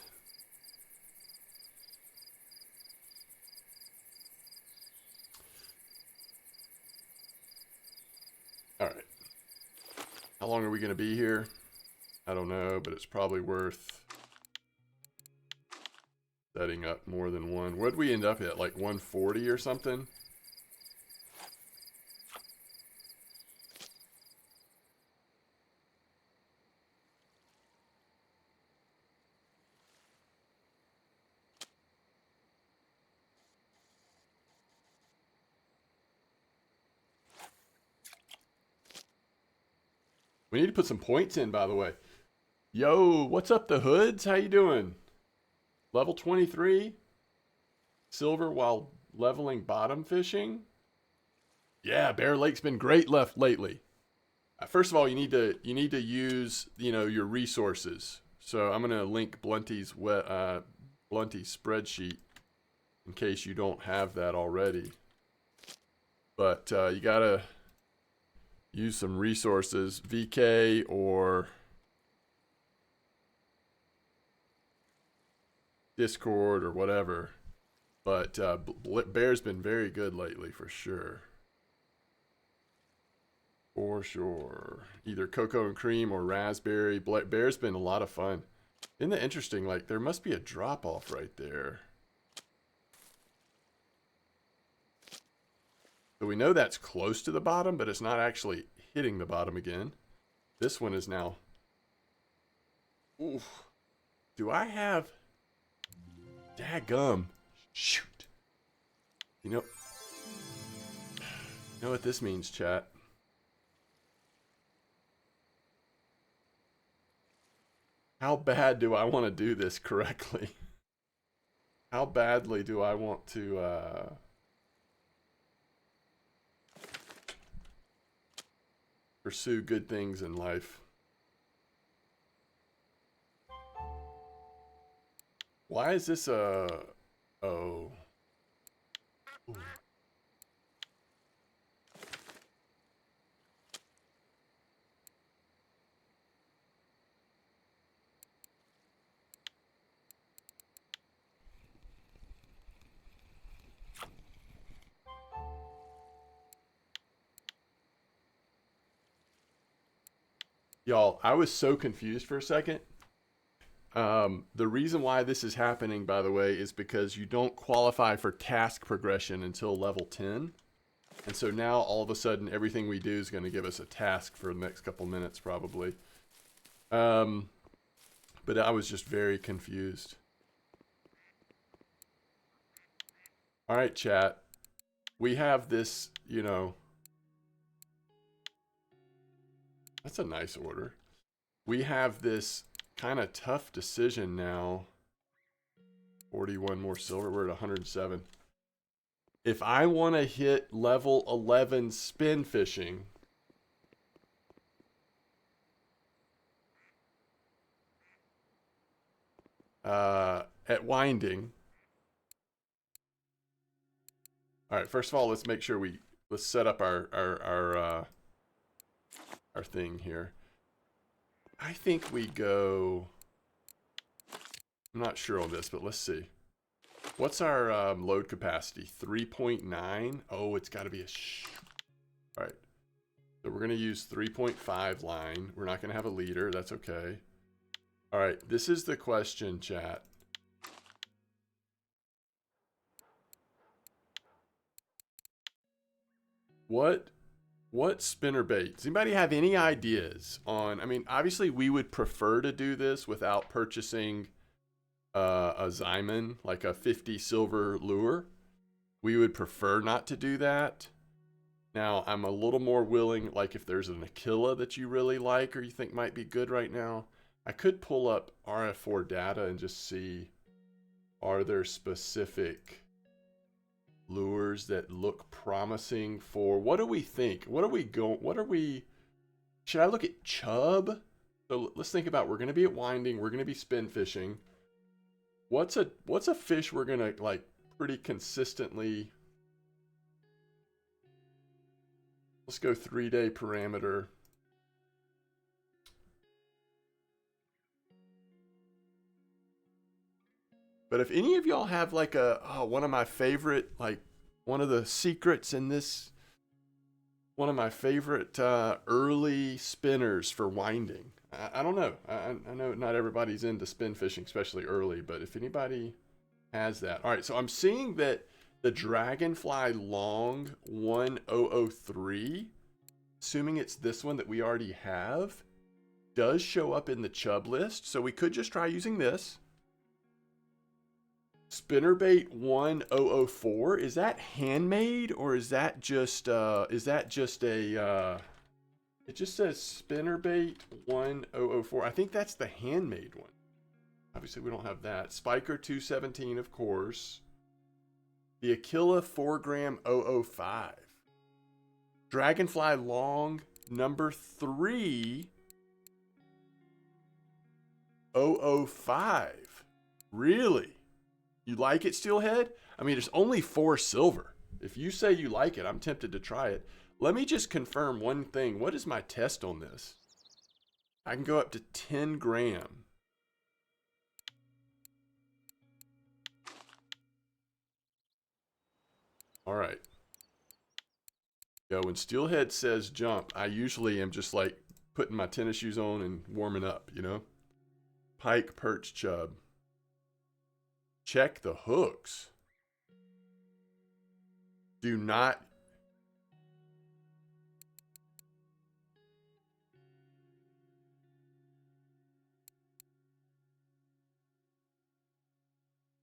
All right. How long are we going to be here? I don't know, but it's probably worth setting up more than one. What'd we end up at? Like 140 or something? We need to put some points in, by the way. Yo, what's up, the Hoods? How you doing? Level 23? Silver while leveling bottom fishing? Yeah, Bear Lake's been great left lately. First of all, you need to use, your resources. So I'm gonna link Blunty's spreadsheet in case you don't have that already. But you gotta use some resources, VK or Discord or whatever. But Bear's been very good lately for sure. For sure. Either cocoa and cream or raspberry. Bear's been a lot of fun. Isn't that interesting? Like, there must be a drop off right there. So we know that's close to the bottom, but it's not actually hitting the bottom again. This one is now. Oof. Do I have... Daggum. Shoot. You know what this means, chat? How bad do I want to do this correctly? How badly do I want to pursue good things in life? Why is this a... Oh. Ooh. Y'all, I was so confused for a second. The reason why this is happening, by the way, is because you don't qualify for task progression until level 10. And so now, all of a sudden, everything we do is going to give us a task for the next couple minutes, probably. But I was just very confused. All right, chat. We have this, That's a nice order. We have this kind of tough decision now. 41 more silver. We're at 107. If I want to hit level 11 spin fishing, at winding. All right, first of all, let's make sure let's set up our thing here. I think we go, I'm not sure on this, but let's see. What's our load capacity? 3.9. Oh, it's got to be all right. So we're going to use 3.5 line. We're not going to have a leader. That's okay. All right. This is the question, chat. What spinner bait? Does anybody have any ideas on, I mean, obviously we would prefer to do this without purchasing a Zyman, like a 50 silver lure. We would prefer not to do that. Now, I'm a little more willing, like if there's an Aquila that you really like or you think might be good right now, I could pull up RF4 data and just see, are there specific lures that look promising for, what do we think? What are we Should I look at chub? So let's think about, we're going to be at winding, we're going to be spin fishing. What's a fish we're going to like pretty consistently? Let's go 3-day parameter. But if any of y'all have like one of my favorite, like one of the secrets in this, one of my favorite early spinners for winding. I don't know. I know not everybody's into spin fishing, especially early, but if anybody has that. All right, so I'm seeing that the Dragonfly Long 1003, assuming it's this one that we already have, does show up in the chub list. So we could just try using this. Spinnerbait 1004, is that handmade or is that just a it just says spinnerbait 1004. I think that's the handmade one. Obviously we don't have that. Spiker 217, of course. The Aquila 4-gram 005. Dragonfly Long number 3 005. Really? You like it, Steelhead? I mean, there's only 4 silver. If you say you like it, I'm tempted to try it. Let me just confirm one thing. What is my test on this? I can go up to 10 gram. All right. Yeah, when Steelhead says jump, I usually am just like putting my tennis shoes on and warming up, you know? Pike, perch, chub. Check the hooks. Do not.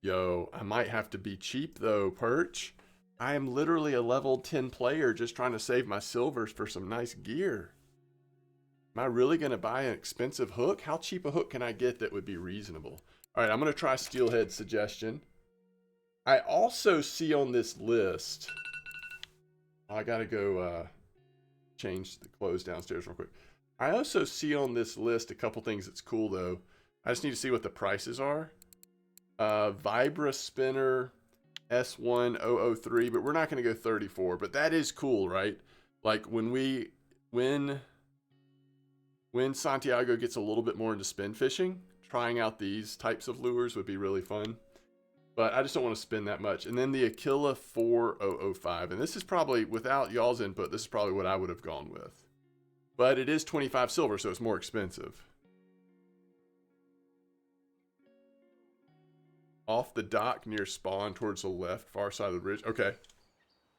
Yo, I might have to be cheap though, perch. I am literally a level 10 player just trying to save my silvers for some nice gear. Am I really going to buy an expensive hook? How cheap a hook can I get that would be reasonable? All right, I'm going to try Steelhead's suggestion. I also see on this list, I got to go change the clothes downstairs real quick. I also see on this list a couple things that's cool though. I just need to see what the prices are. Vibra Spinner S1003, but we're not going to go 34, but that is cool, right? Like when Santiago gets a little bit more into spin fishing, trying out these types of lures would be really fun. But I just don't want to spend that much. And then the Aquila 4005. And this is probably, without y'all's input, this is probably what I would have gone with. But it is 25 silver, so it's more expensive. Off the dock near spawn towards the left, far side of the bridge. Okay.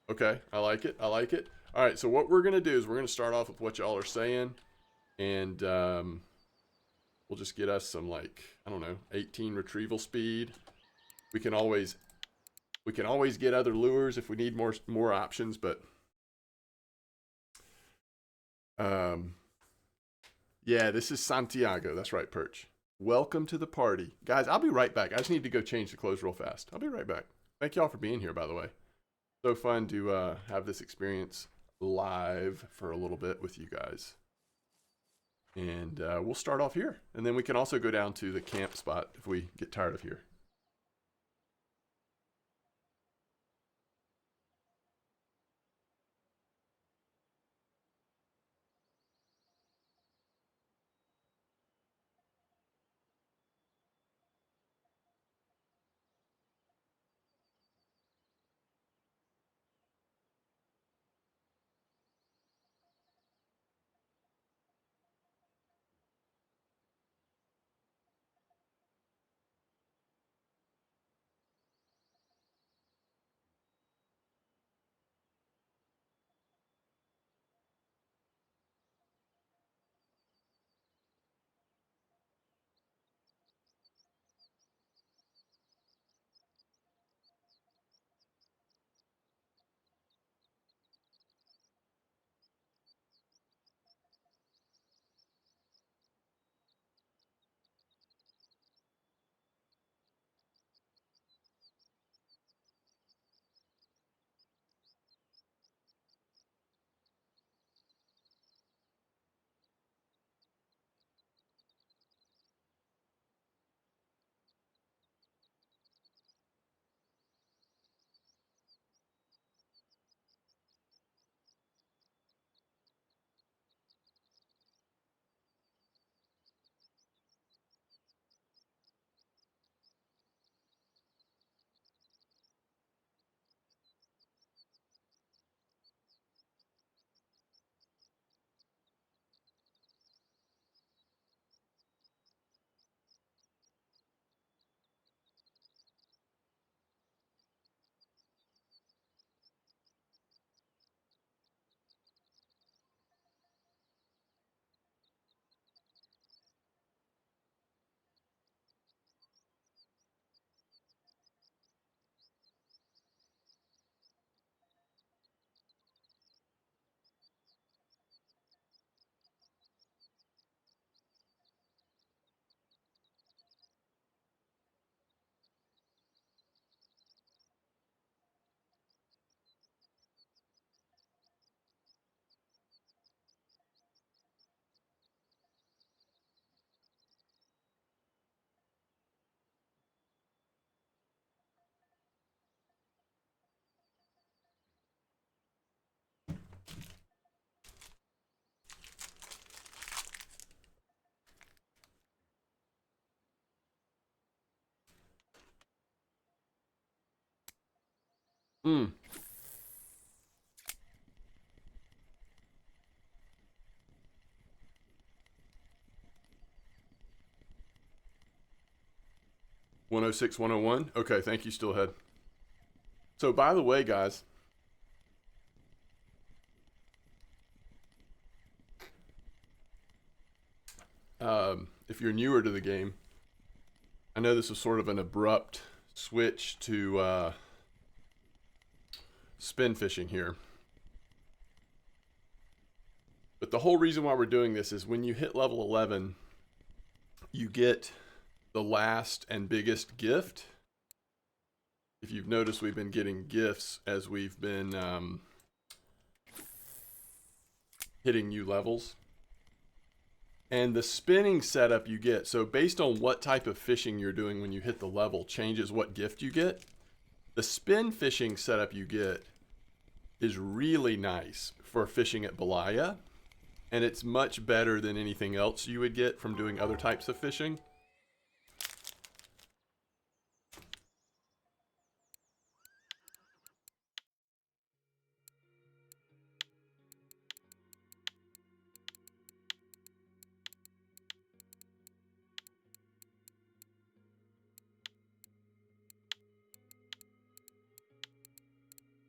Okay, I like it. I like it. All right, so what we're going to do is we're going to start off with what y'all are saying. And we'll just get us some, like, I don't know, 18 retrieval speed. We can always get other lures if we need more options, but yeah, this is Santiago. That's right, Perch. Welcome to the party. Guys, I'll be right back. I just need to go change the clothes real fast. I'll be right back. Thank y'all for being here, by the way. So fun to have this experience live for a little bit with you guys. And we'll start off here. And then we can also go down to the camp spot if we get tired of here. Mm. One oh six, 101. Okay, thank you, Stillhead. So by the way, guys, if you're newer to the game, I know this was sort of an abrupt switch to spin fishing here. But the whole reason why we're doing this is when you hit level 11, you get the last and biggest gift. If you've noticed, we've been getting gifts as we've been hitting new levels. And the spinning setup you get, so based on what type of fishing you're doing when you hit the level, changes what gift you get. The spin fishing setup you get is really nice for fishing at Belaya, and it's much better than anything else you would get from doing other types of fishing.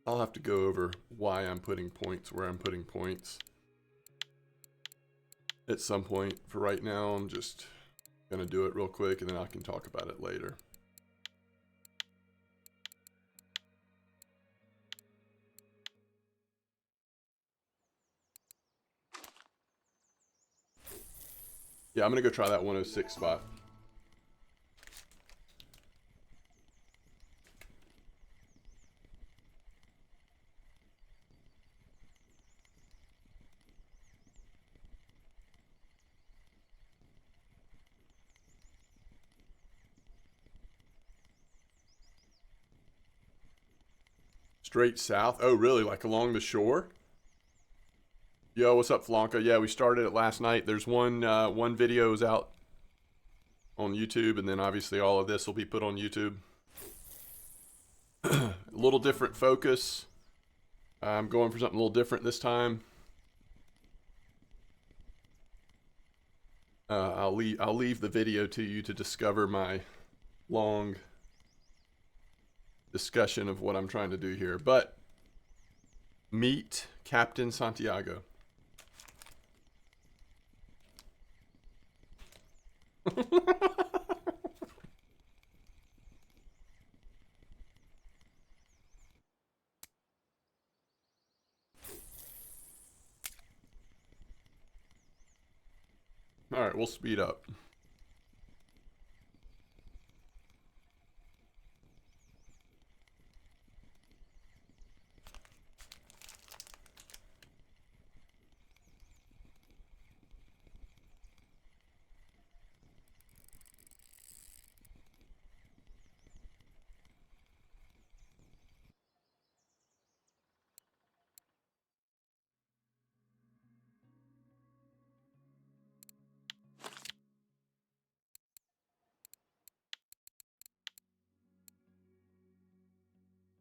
I'll have to go over why I'm putting points where I'm putting points at some point. For right now, I'm just gonna do it real quick and then I can talk about it later. Yeah, I'm gonna go try that 106 spot. Straight south? Oh, really? Like along the shore? Yo, what's up, Flanka? Yeah, we started it last night. There's one video is out on YouTube, and then obviously all of this will be put on YouTube. A little different focus. I'm going for something a little different this time. I'll leave the video to you to discover my long discussion of what I'm trying to do here. But meet Captain Santiago. All right, we'll speed up.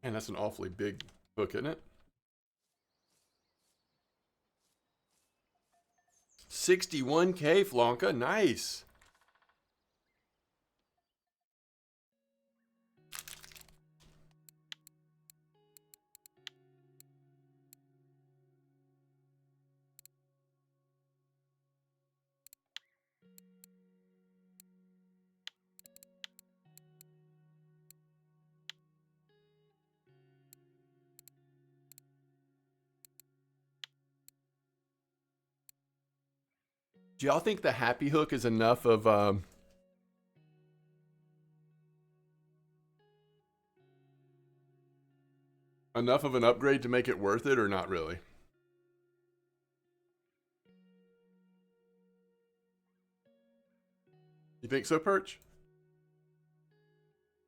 Man, that's an awfully big hook, isn't it? 61K, Flanka. Nice. Do y'all think the happy hook is enough of an upgrade to make it worth it, or not really? You think so, Perch?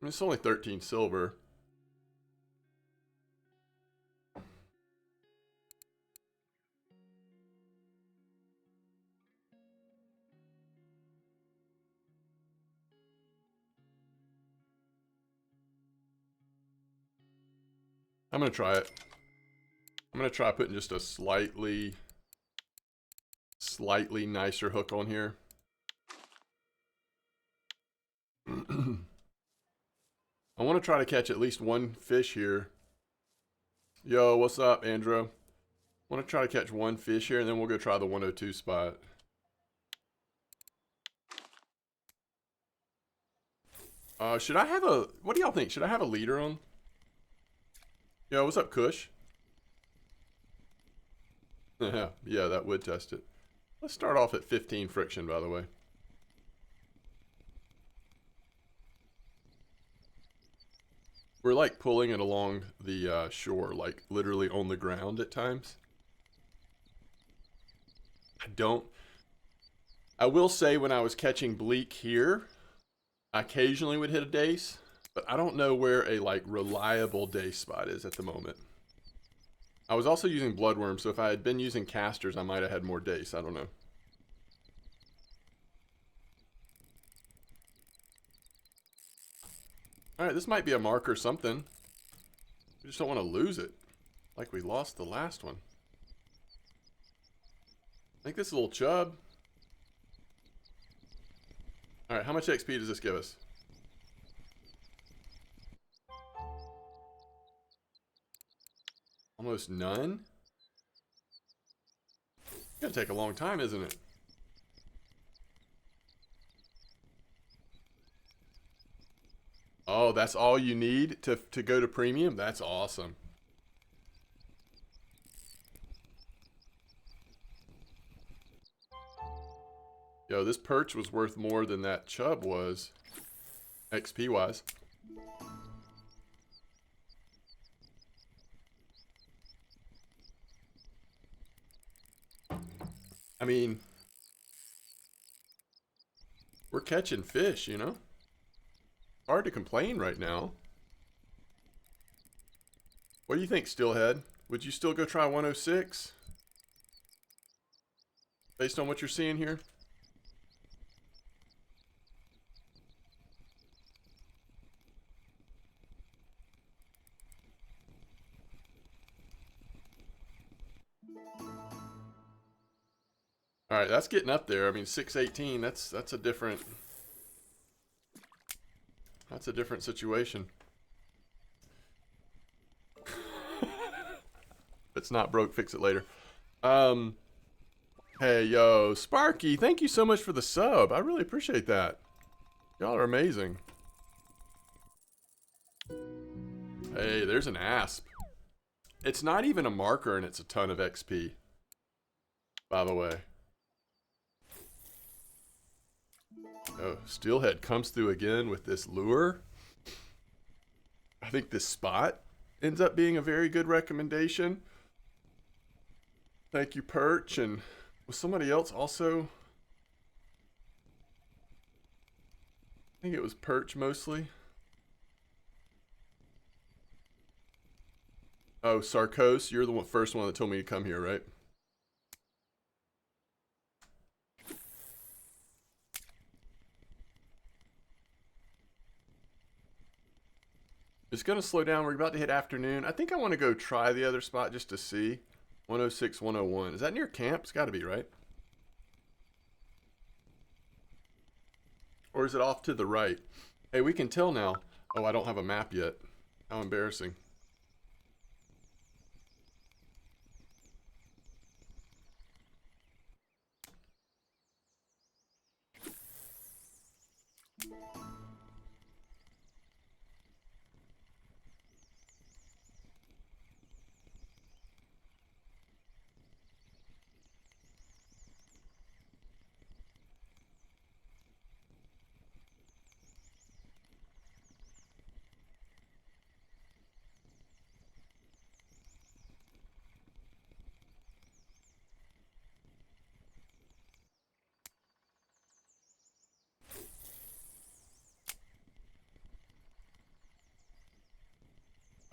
I mean, it's only 13 silver. I'm going to try it. I'm going to try putting just a slightly nicer hook on here. I want to try to catch at least one fish here. Yo, what's up, Andrew? I want to try to catch one fish here, and then we'll go try the 102 spot. Should I have a... What do y'all think? Should I have a leader on? Yo, what's up, Kush? Yeah, that would test it. Let's start off at 15 friction, by the way. We're like pulling it along the shore, like literally on the ground at times. I will say when I was catching bleak here, I occasionally would hit a dace, but I don't know where a like reliable dace spot is at the moment. I was also using bloodworm, so if I had been using casters, I might have had more dace. I don't know. Alright, this might be a mark or something. We just don't want to lose it. Like we lost the last one. I think this is a little chub. Alright, how much XP does this give us? Almost none? It's gonna take a long time, isn't it? Oh, that's all you need to go to premium? That's awesome. Yo, this perch was worth more than that chub was, XP wise. I mean, we're catching fish, you know? Hard to complain right now. What do you think, Steelhead? Would you still go try 106? Based on what you're seeing here? All right, that's getting up there. I mean, 618, that's a different situation. If it's not broke, fix it later. Hey, yo, Sparky, thank you so much for the sub. I really appreciate that. Y'all are amazing. Hey, there's an asp. It's not even a marker and it's a ton of XP. By the way. Oh, Steelhead comes through again with this lure. I think this spot ends up being a very good recommendation. Thank you, Perch. And was somebody else also? I think it was Perch mostly. Oh, Sarkos, you're the first one that told me to come here, right? It's going to slow down. We're about to hit afternoon. I think I want to go try the other spot just to see. 106, 101. Is that near camp? It's got to be, right? Or is it off to the right? Hey, we can tell now. Oh, I don't have a map yet. How embarrassing.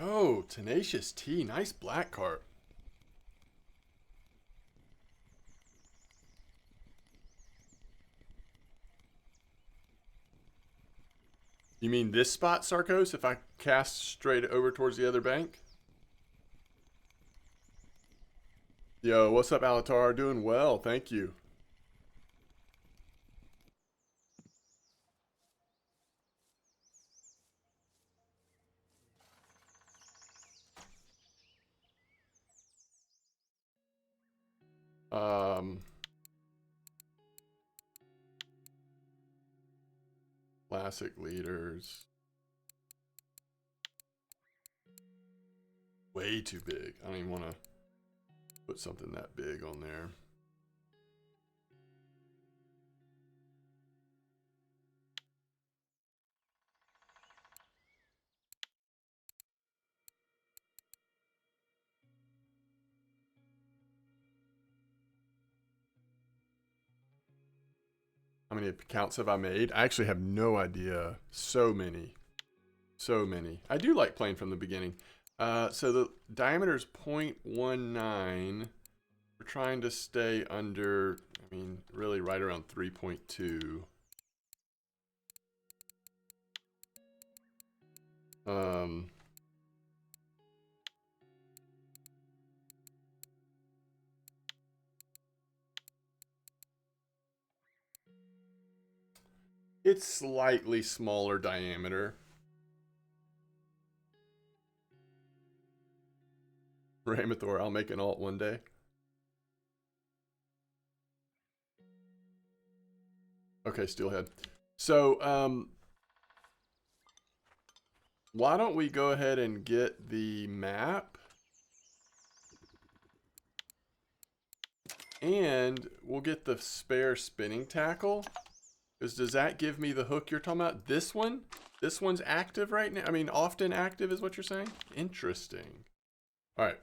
Oh, Tenacious T. Nice black carp. You mean this spot, Sarkos, if I cast straight over towards the other bank? Yo, what's up, Alatar? Doing well, thank you. Um, Classic leaders. Way too big. I don't even want to put something that big on there. How many accounts have I made? I actually have no idea. So many. So many. I do like playing from the beginning. So the diameter is 0.19. We're trying to stay under, I mean, really right around 3.2. It's slightly smaller diameter. Ramathor, I'll make an alt one day. Okay, Steelhead. So, why don't we go ahead and get the map? And we'll get the spare spinning tackle. Because does that give me the hook you're talking about? This one? This one's active right now? I mean, often active is what you're saying? Interesting. All right.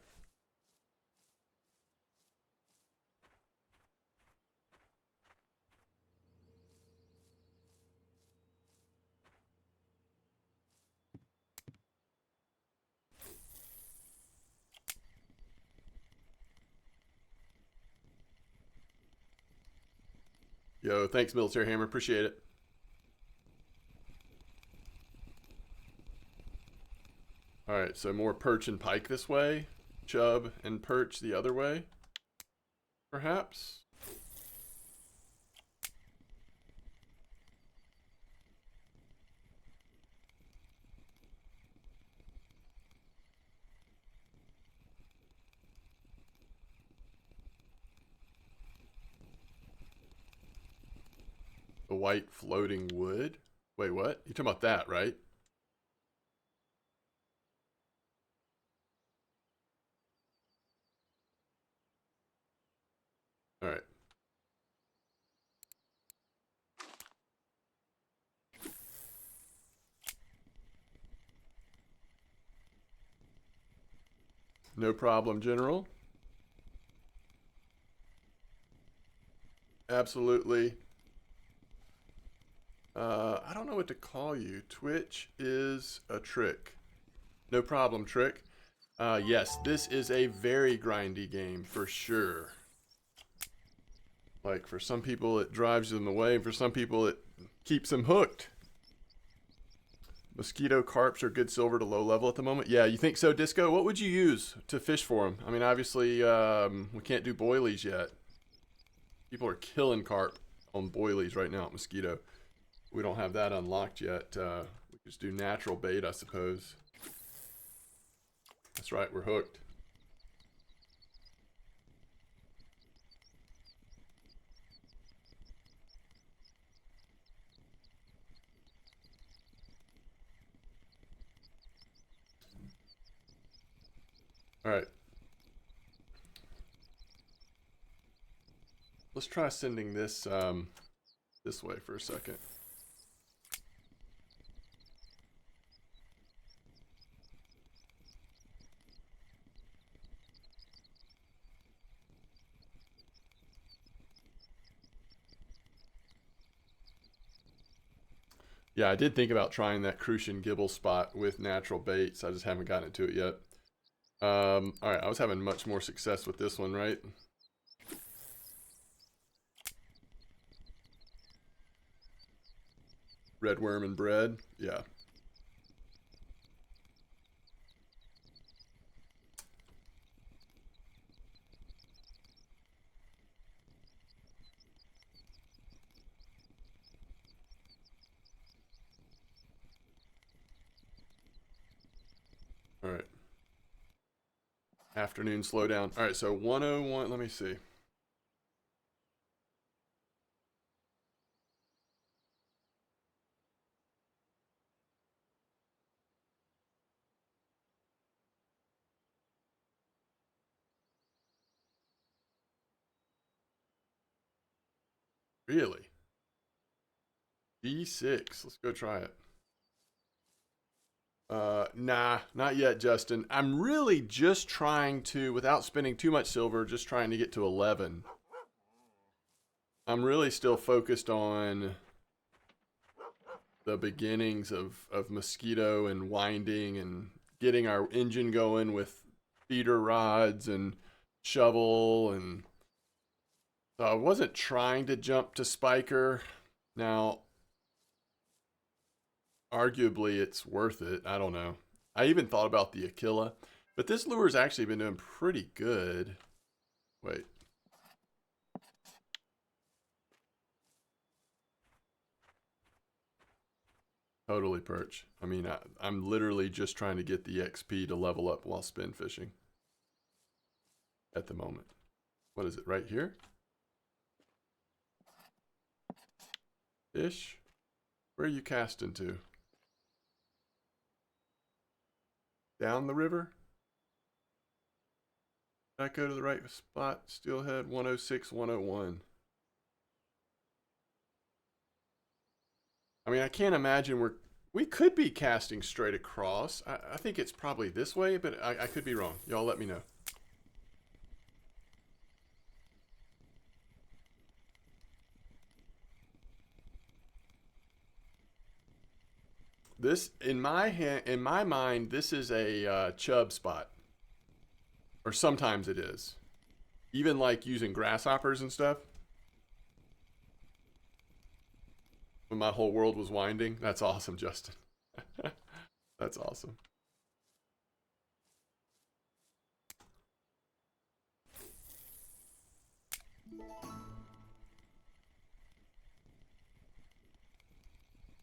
Yo, thanks, Military Hammer. Appreciate it. All right, so more perch and pike this way. Chub and perch the other way, perhaps. The white floating wood? Wait, what? You're talking about that, right? All right. No problem, General. Absolutely. I don't know what to call you. Twitch is a trick. No problem, Trick. Yes, this is a very grindy game for sure. Like, for some people, it drives them away. For some people, it keeps them hooked. Mosquito carps are good silver to low level at the moment. Yeah, you think so, Disco? What would you use to fish for them? I mean, obviously, we can't do boilies yet. People are killing carp on boilies right now at Mosquito. We don't have that unlocked yet. We just do natural bait, I suppose. That's right, we're hooked. All right. Let's try sending this this way for a second. Yeah, I did think about trying that Crucian Gibble spot with natural baits. I just haven't gotten into it yet. All right, I was having much more success with this one, right? Red worm and bread, yeah. Afternoon slowdown. All right, so 101. Let me see. Really? D6. Let's go try it. Nah, not yet, Justin. I'm really just trying to, without spending too much silver, just trying to get to 11. I'm really still focused on the beginnings of Mosquito and winding and getting our engine going with feeder rods and shovel. And so I wasn't trying to jump to Spiker. Now, arguably it's worth it. I don't know. I even thought about the Aquila, but this lure's actually been doing pretty good. Wait. Totally perch. I mean, I'm literally just trying to get the XP to level up while spin fishing at the moment. What is it, right here? Fish? Where are you casting to? Down the river? Did I go to the right spot? Steelhead 106, 101. I mean, I can't imagine we could be casting straight across. I think it's probably this way, but I could be wrong. Y'all let me know. This, in my mind, this is a chub spot. Or sometimes it is. Even like using grasshoppers and stuff. When my whole world was winding. That's awesome, Justin. That's awesome.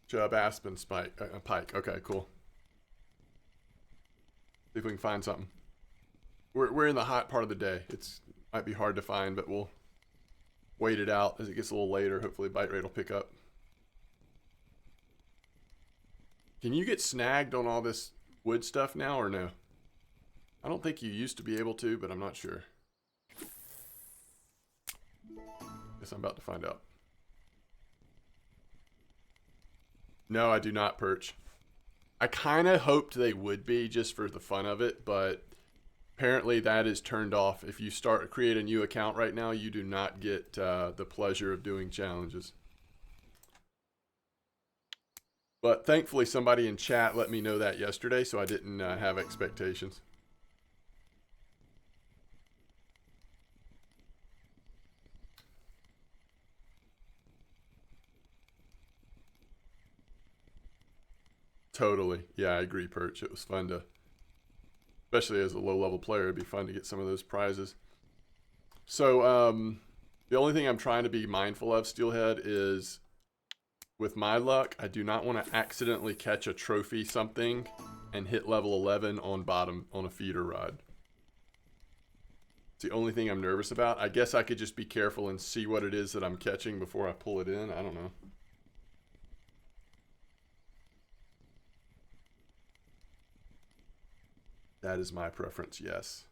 Chub, aspen, pike. Okay, cool. See if we can find something. We're in the hot part of the day. It's might be hard to find, but we'll wait it out as it gets a little later. Hopefully bite rate will pick up. Can you get snagged on all this wood stuff now or no? I don't think you used to be able to, but I'm not sure. Guess I'm about to find out. No, I do not perch. I kind of hoped they would be just for the fun of it, but apparently that is turned off. If you create a new account right now, you do not get the pleasure of doing challenges. But thankfully somebody in chat let me know that yesterday, so I didn't have expectations. Totally. Yeah, I agree, Perch. It was fun to, especially as a low-level player, it'd be fun to get some of those prizes. So the only thing I'm trying to be mindful of, Steelhead, is with my luck, I do not want to accidentally catch a trophy something and hit level 11 on bottom on a feeder rod. It's the only thing I'm nervous about. I guess I could just be careful and see what it is that I'm catching before I pull it in. I don't know. That is my preference, yes.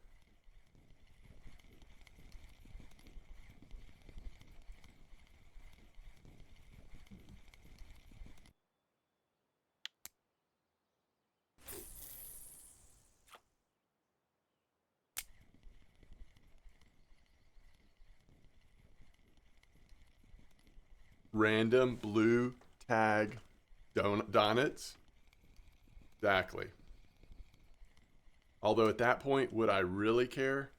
Random blue tag donuts. Exactly. Although at that point, would I really care?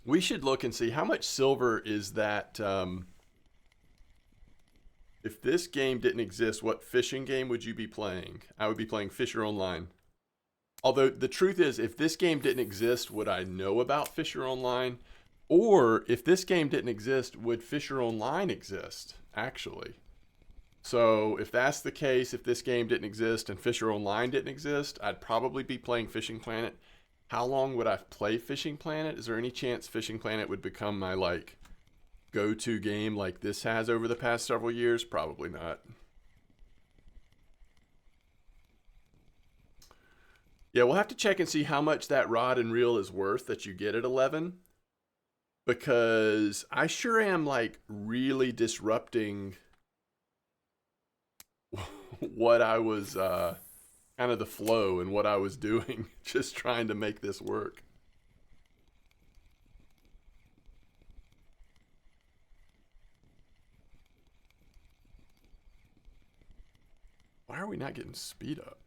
We should look and see how much silver is that. If this game didn't exist, what fishing game would you be playing? I would be playing Fisher Online. Although the truth is, if this game didn't exist, would I know about Fisher Online? Or if this game didn't exist, would Fisher Online exist, actually? So if that's the case, if this game didn't exist and Fisher Online didn't exist, I'd probably be playing Fishing Planet. How long would I play Fishing Planet? Is there any chance Fishing Planet would become my like go-to game like this has over the past several years? Probably not. Yeah, we'll have to check and see how much that rod and reel is worth that you get at 11. Because I sure am like really disrupting what I was kind of the flow and what I was doing, just trying to make this work. Why are we not getting speed up?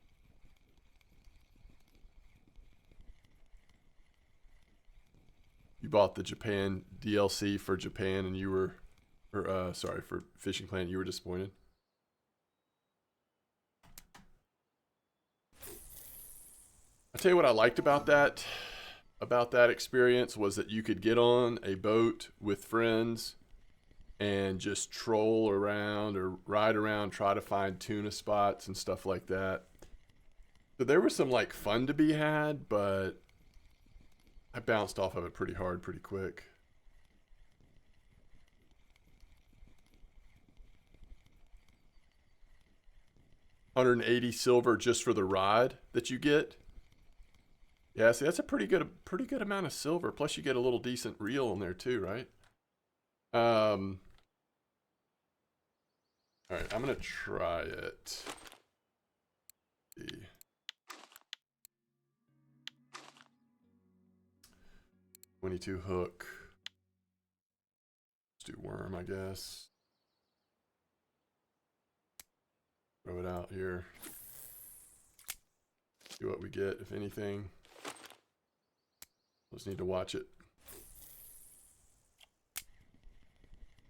You bought the Japan DLC for Japan and you were, or sorry, for Fishing Planet, you were disappointed? I'll tell you what I liked about that experience was that you could get on a boat with friends and just troll around or ride around, try to find tuna spots and stuff like that. So there was some like fun to be had, but I bounced off of it pretty hard, pretty quick. $180 silver just for the ride that you get. Yeah, see, that's a pretty good amount of silver. Plus, you get a little decent reel in there too, right? All right, I'm gonna try it. Let's see. 22 hook. Let's do worm, I guess. Throw it out here. See what we get, if anything. Just need to watch it.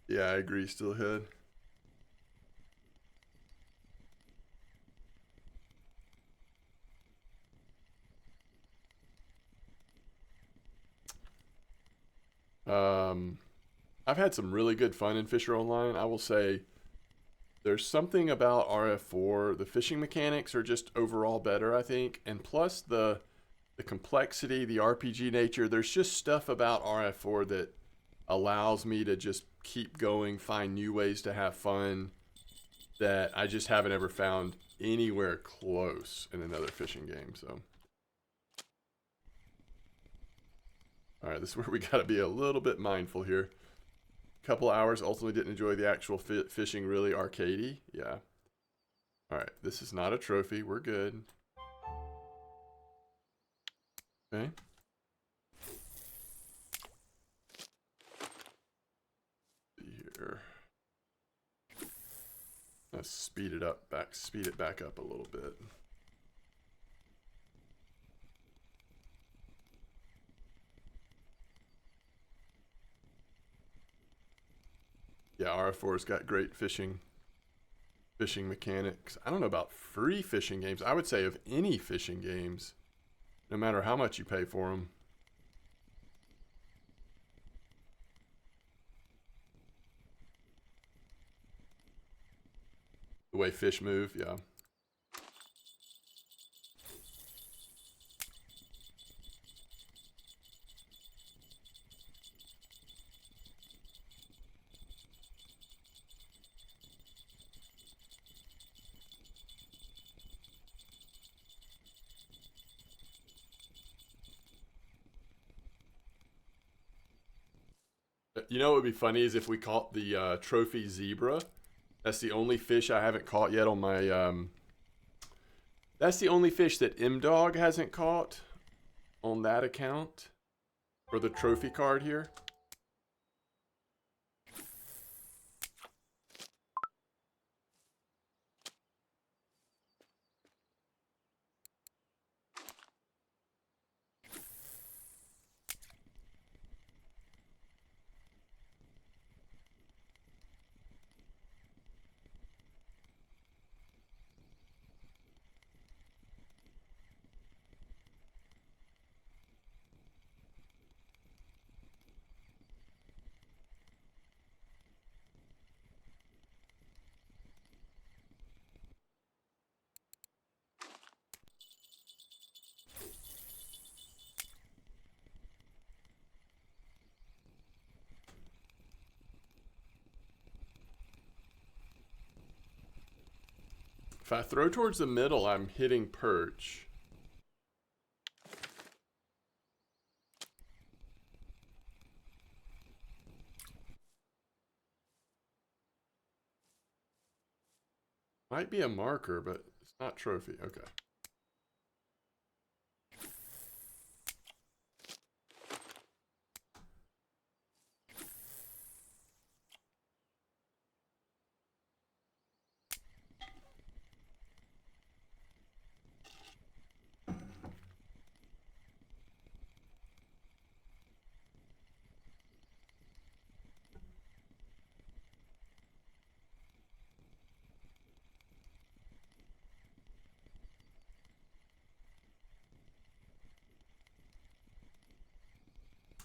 Yeah, I agree, still ahead. I've had some really good fun in Fisher Online. I will say there's something about RF4. The fishing mechanics are just overall better, I think. And plus the complexity, the RPG nature, there's just stuff about RF4 that allows me to just keep going, find new ways to have fun that I just haven't ever found anywhere close in another fishing game. So, all right, this is where we got to be a little bit mindful here. Couple hours, ultimately didn't enjoy the actual fishing, really arcadey. Yeah. All right, this is not a trophy. We're good. Okay. See here. Let's speed it back up a little bit. Yeah, RF4's got great fishing mechanics. I don't know about free fishing games. I would say of any fishing games, no matter how much you pay for them. The way fish move, yeah. You know what would be funny is if we caught the trophy zebra. That's the only fish I haven't caught yet on my... that's the only fish that MDawg hasn't caught on that account for the trophy card here. If I throw towards the middle, I'm hitting perch. Might be a marker, but it's not trophy. Okay.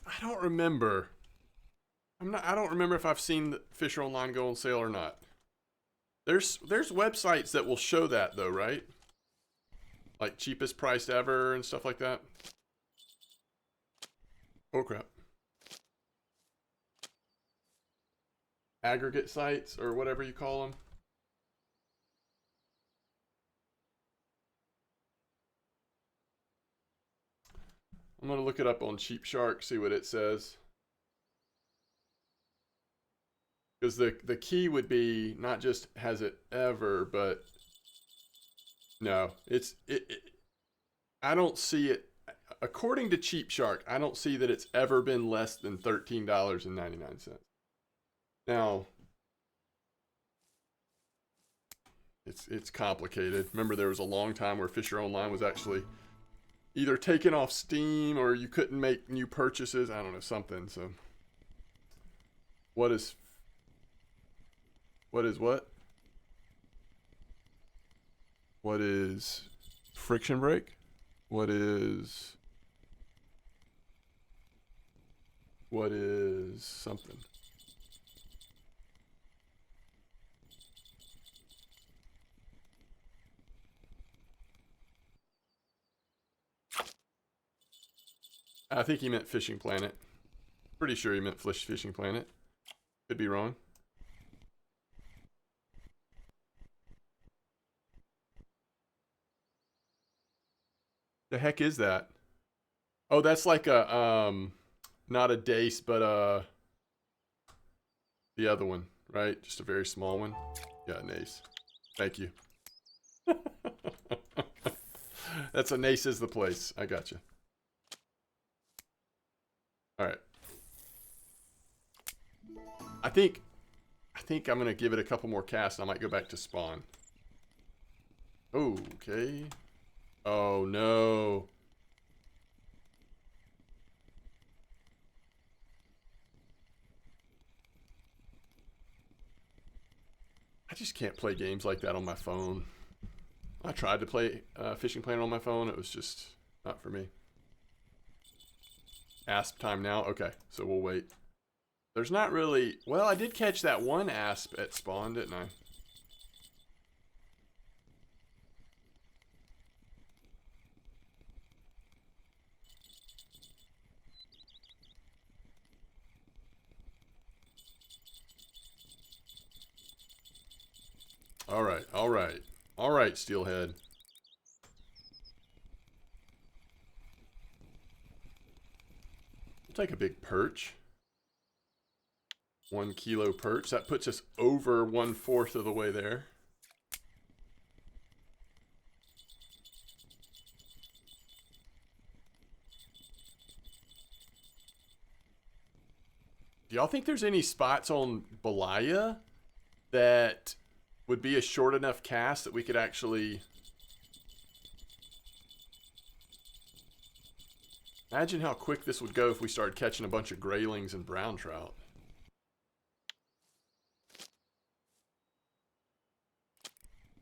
I don't remember. I don't remember if I've seen the Fisher Online go on sale or not. There's websites that will show that though, right? Like cheapest priced ever and stuff like that. Oh crap. Aggregate sites or whatever you call them. I'm gonna look it up on Cheap Shark, see what it says. Because the key would be not just has it ever, but no, I don't see it. According to Cheap Shark, I don't see that it's ever been less than $13.99. Now, it's complicated. Remember, there was a long time where Fisher Online was actually either taken off Steam or you couldn't make new purchases. I don't know, something. So, what is what? What is friction brake? What is something? I think he meant Fishing Planet. Pretty sure he meant Fishing Planet. Could be wrong. The heck is that? Oh, that's like a not a dace, but the other one, right? Just a very small one. Yeah, an ace. Thank you. That's a Nace is the place. I got you. All right. I think I'm gonna give it a couple more casts. I might go back to spawn. Okay. Oh no. I just can't play games like that on my phone. I tried to play Fishing Planet on my phone. It was just not for me. Asp time now? Okay, so we'll wait. There's not really... Well, I did catch that one asp at spawn, didn't I? Alright, alright. Alright, Steelhead. We'll take a big perch. 1 kilo perch. That puts us over 1/4 of the way there. Do y'all think there's any spots on Belaya that would be a short enough cast that we could actually... Imagine how quick this would go if we started catching a bunch of graylings and brown trout.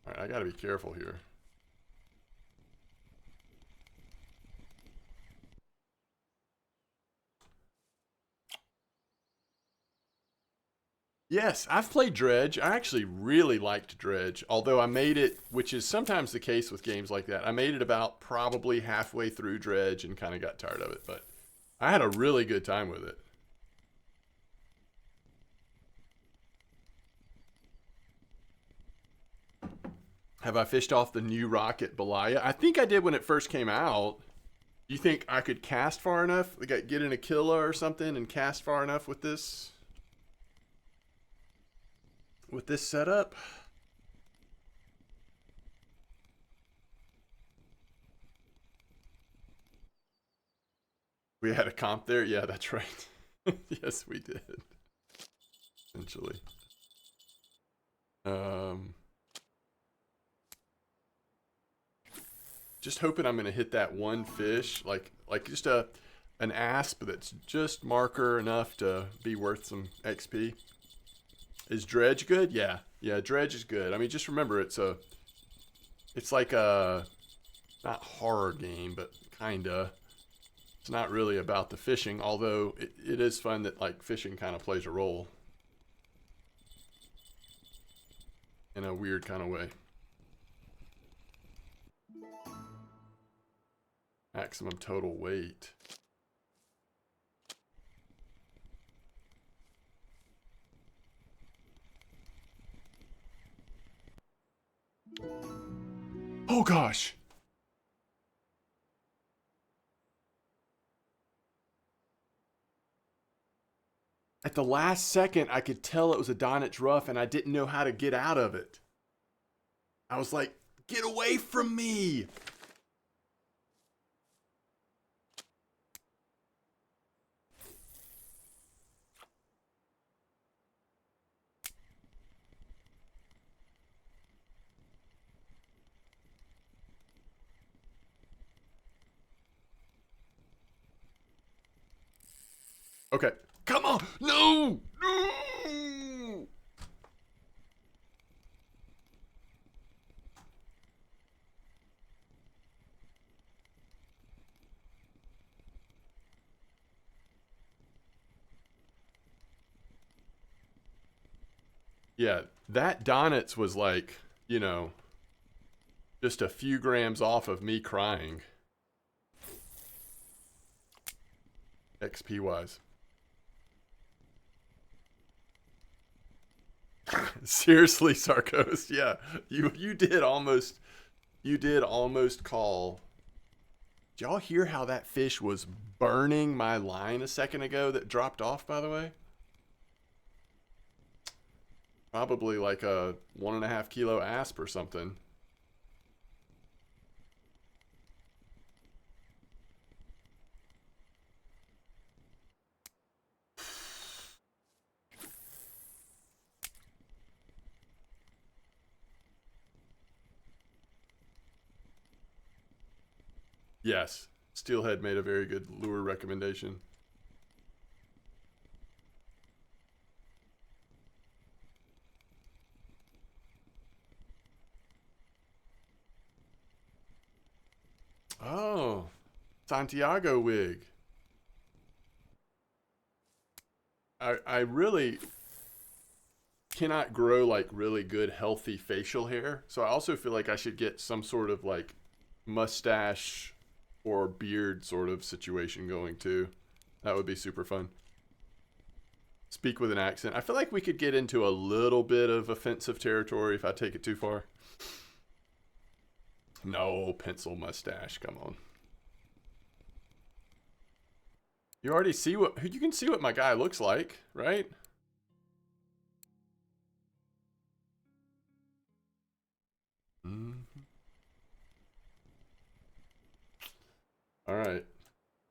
Alright, I gotta be careful here. Yes, I've played Dredge. I actually really liked Dredge, although I made it, which is sometimes the case with games like that, I made it about probably halfway through Dredge and kind of got tired of it, but I had a really good time with it. Have I fished off the new rock at Belaya? I think I did when it first came out. You think I could cast far enough? Like get in a Killa or something and cast far enough with this? With this setup? We had a comp there? Yeah, that's right. Yes, we did. Essentially. Just hoping I'm gonna hit that one fish, like just an asp that's just marker enough to be worth some XP. Is dredge good? Yeah, yeah, dredge is good. I mean, just remember it's like a not horror game, but kinda. It's not really about the fishing, although it is fun that like fishing kind of plays a role in a weird kind of way. Maximum total weight. Oh gosh. At the last second, I could tell it was a Donich Ruff and I didn't know how to get out of it. I was like, get away from me. Okay. Come on. No. No. Yeah, that Donitz was like, you know, just a few grams off of me crying. XP wise. Seriously, Sarkos. Yeah, you did almost call. Did y'all hear how that fish was burning my line a second ago that dropped off, by the way? Probably like a 1.5 kilo asp or something. Yes, Steelhead made a very good lure recommendation. Oh, Santiago wig. I really cannot grow like really good healthy facial hair, so I also feel like I should get some sort of like mustache or beard sort of situation going too. That would be super fun. Speak with an accent. I feel like we could get into a little bit of offensive territory if I take it too far. No, pencil mustache, come on. You already see you can see what my guy looks like, right? Mm-hmm. All right.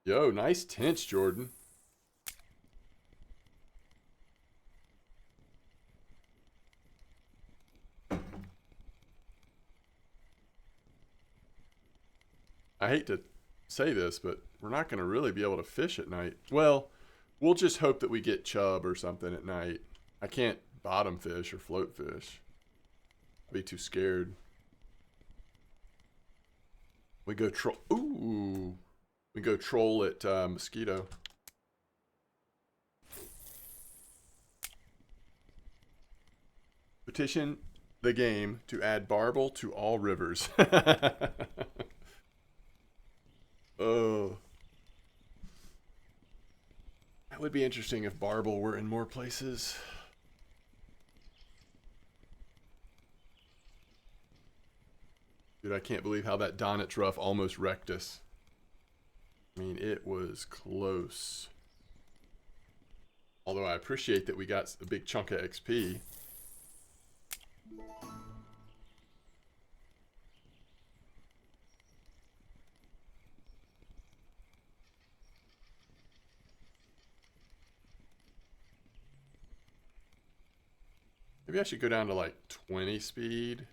Yo, nice tench, Jordan. I hate to say this, but we're not going to really be able to fish at night. Well, we'll just hope that we get chub or something at night. I can't bottom fish or float fish. I'd be too scared. We go troll. Ooh. We go troll at Mosquito. Petition the game to add barbel to all rivers. Oh. That would be interesting if barbel were in more places. Dude, I can't believe how that Donit's Rough almost wrecked us. I mean, it was close. Although I appreciate that we got a big chunk of XP. Maybe I should go down to like 20 speed.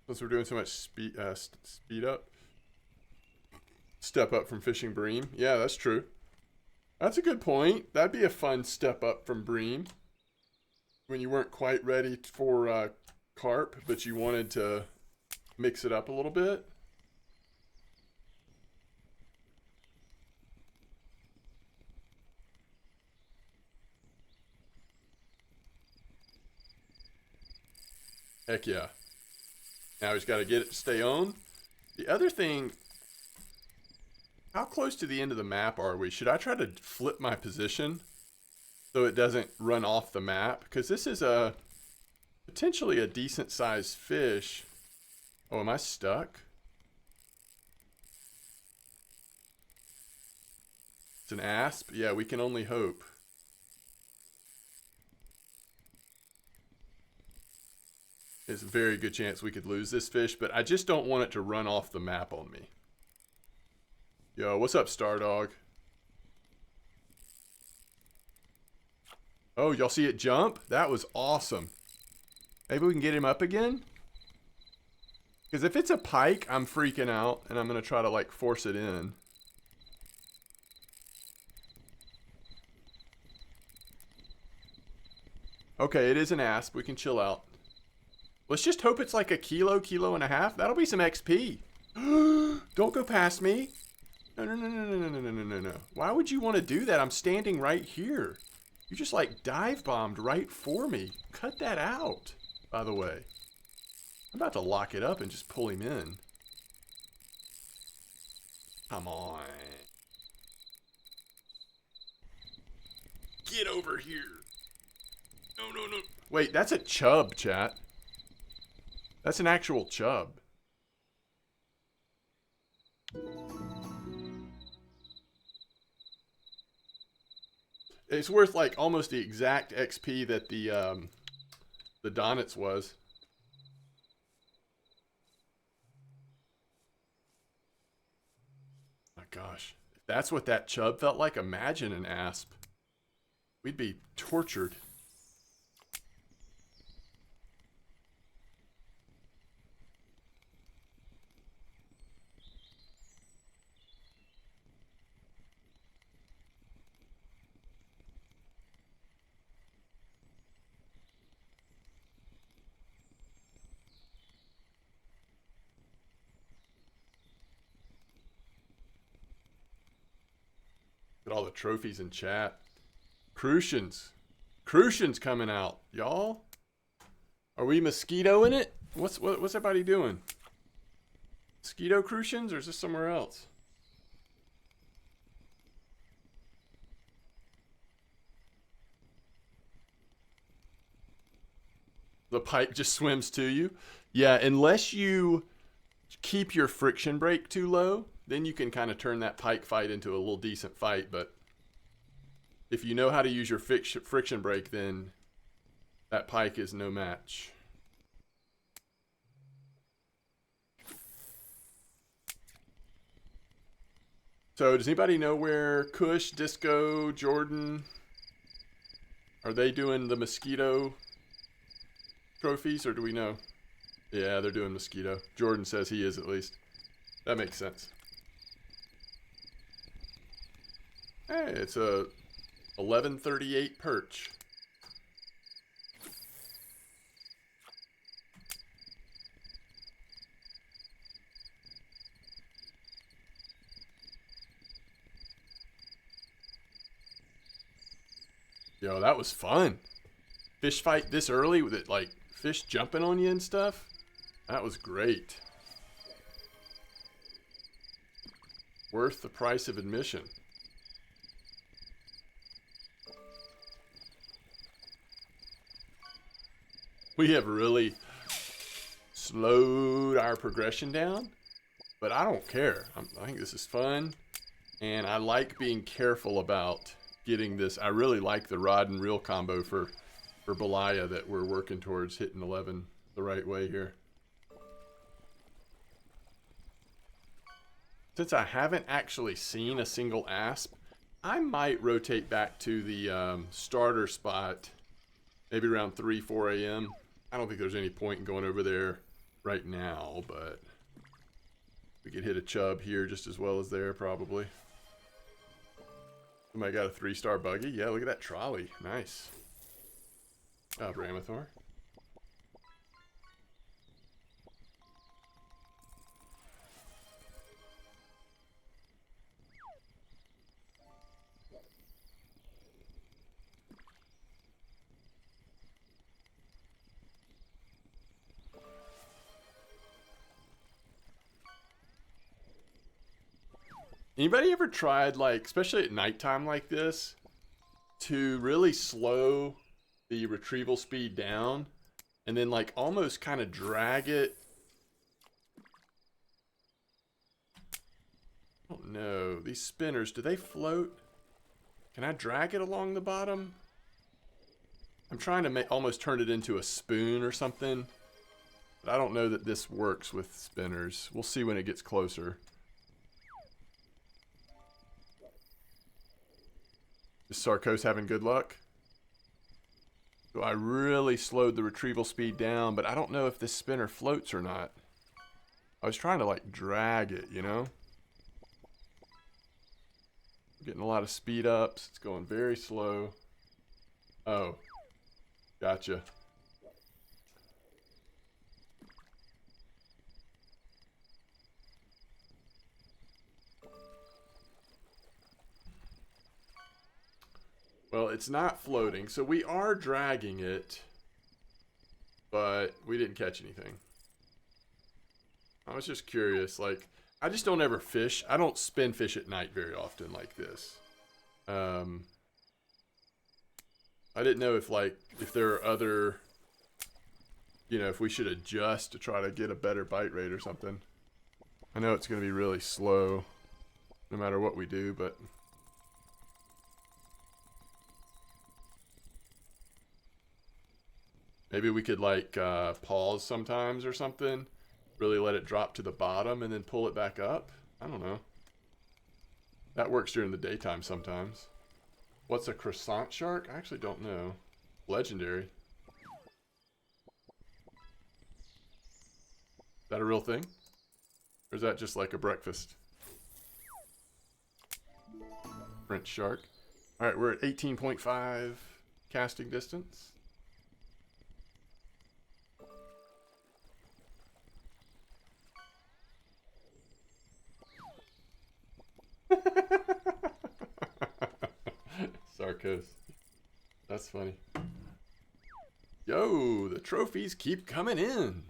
Since we're doing so much speed up. Step up from fishing bream. Yeah, that's true. That's a good point. That'd be a fun step up from bream. When you weren't quite ready for carp, but you wanted to mix it up a little bit. Heck yeah. Now he's got to get it to stay on. The other thing, how close to the end of the map are we? Should I try to flip my position so it doesn't run off the map? Because this is a potentially a decent sized fish. Oh, am I stuck? It's an asp? Yeah, we can only hope. There's a very good chance we could lose this fish, but I just don't want it to run off the map on me. Yo, what's up, Stardog? Oh, y'all see it jump? That was awesome. Maybe we can get him up again? Because if it's a pike, I'm freaking out, and I'm going to try to, like, force it in. Okay, it is an asp. We can chill out. Let's just hope it's like a kilo and a half. That'll be some XP. Don't go past me. No, no, no, no, no, no, no, no, no, no. Why would you want to do that? I'm standing right here. You just like dive bombed right for me. Cut that out, by the way. I'm about to lock it up and just pull him in. Come on. Get over here. No, no, no. Wait, that's a chub, chat. That's an actual chub. It's worth like almost the exact XP that the Donit's was. My gosh. If that's what that chub felt like, imagine an asp. We'd be tortured. At all the trophies in chat. Crucians. Crucians coming out. Y'all? Are we mosquito in it? What's everybody doing? Mosquito crucians, or is this somewhere else? The pike just swims to you. Yeah, unless you keep your friction brake too low, then you can kind of turn that pike fight into a little decent fight. But if you know how to use your friction brake, then that pike is no match. So does anybody know where Kush, Disco, Jordan, are they doing the mosquito trophies, or do we know? Yeah, they're doing mosquito. Jordan says he is, at least. That makes sense. Hey, it's a 1138 perch. Yo, that was fun. Fish fight this early with it, like fish jumping on you and stuff. That was great. Worth the price of admission. We have really slowed our progression down, but I don't care. I think this is fun, and I like being careful about getting this. I really like the rod and reel combo for Belaya that we're working towards hitting 11 the right way here. Since I haven't actually seen a single asp, I might rotate back to the starter spot maybe around 3, 4 a.m. I don't think there's any point in going over there right now, but we could hit a chub here just as well as there, probably. Somebody got a 3-star buggy. Yeah, look at that trolley. Nice. Good job, Ramathor. Anybody ever tried, like, especially at nighttime like this, to really slow the retrieval speed down and then, like, almost kind of drag it? I don't know. These spinners, do they float? Can I drag it along the bottom? I'm trying to almost turn it into a spoon or something, but I don't know that this works with spinners. We'll see when it gets closer. Is Sarkos having good luck? So I really slowed the retrieval speed down, but I don't know if this spinner floats or not. I was trying to like drag it, you know? Getting a lot of speed ups. It's going very slow. Oh, gotcha. Well, it's not floating, so we are dragging it, but we didn't catch anything. I was just curious, like, I just don't ever fish. I don't spin fish at night very often like this. I didn't know if, like, if there are other, you know, if we should adjust to try to get a better bite rate or something. I know it's going to be really slow no matter what we do, but... maybe we could, like, pause sometimes or something. Really let it drop to the bottom and then pull it back up. I don't know. That works during the daytime sometimes. What's a croissant shark? I actually don't know. Legendary. Is that a real thing? Or is that just like a breakfast? French shark. Alright, we're at 18.5 casting distance. Sarkos. That's funny. Yo, the trophies keep coming in.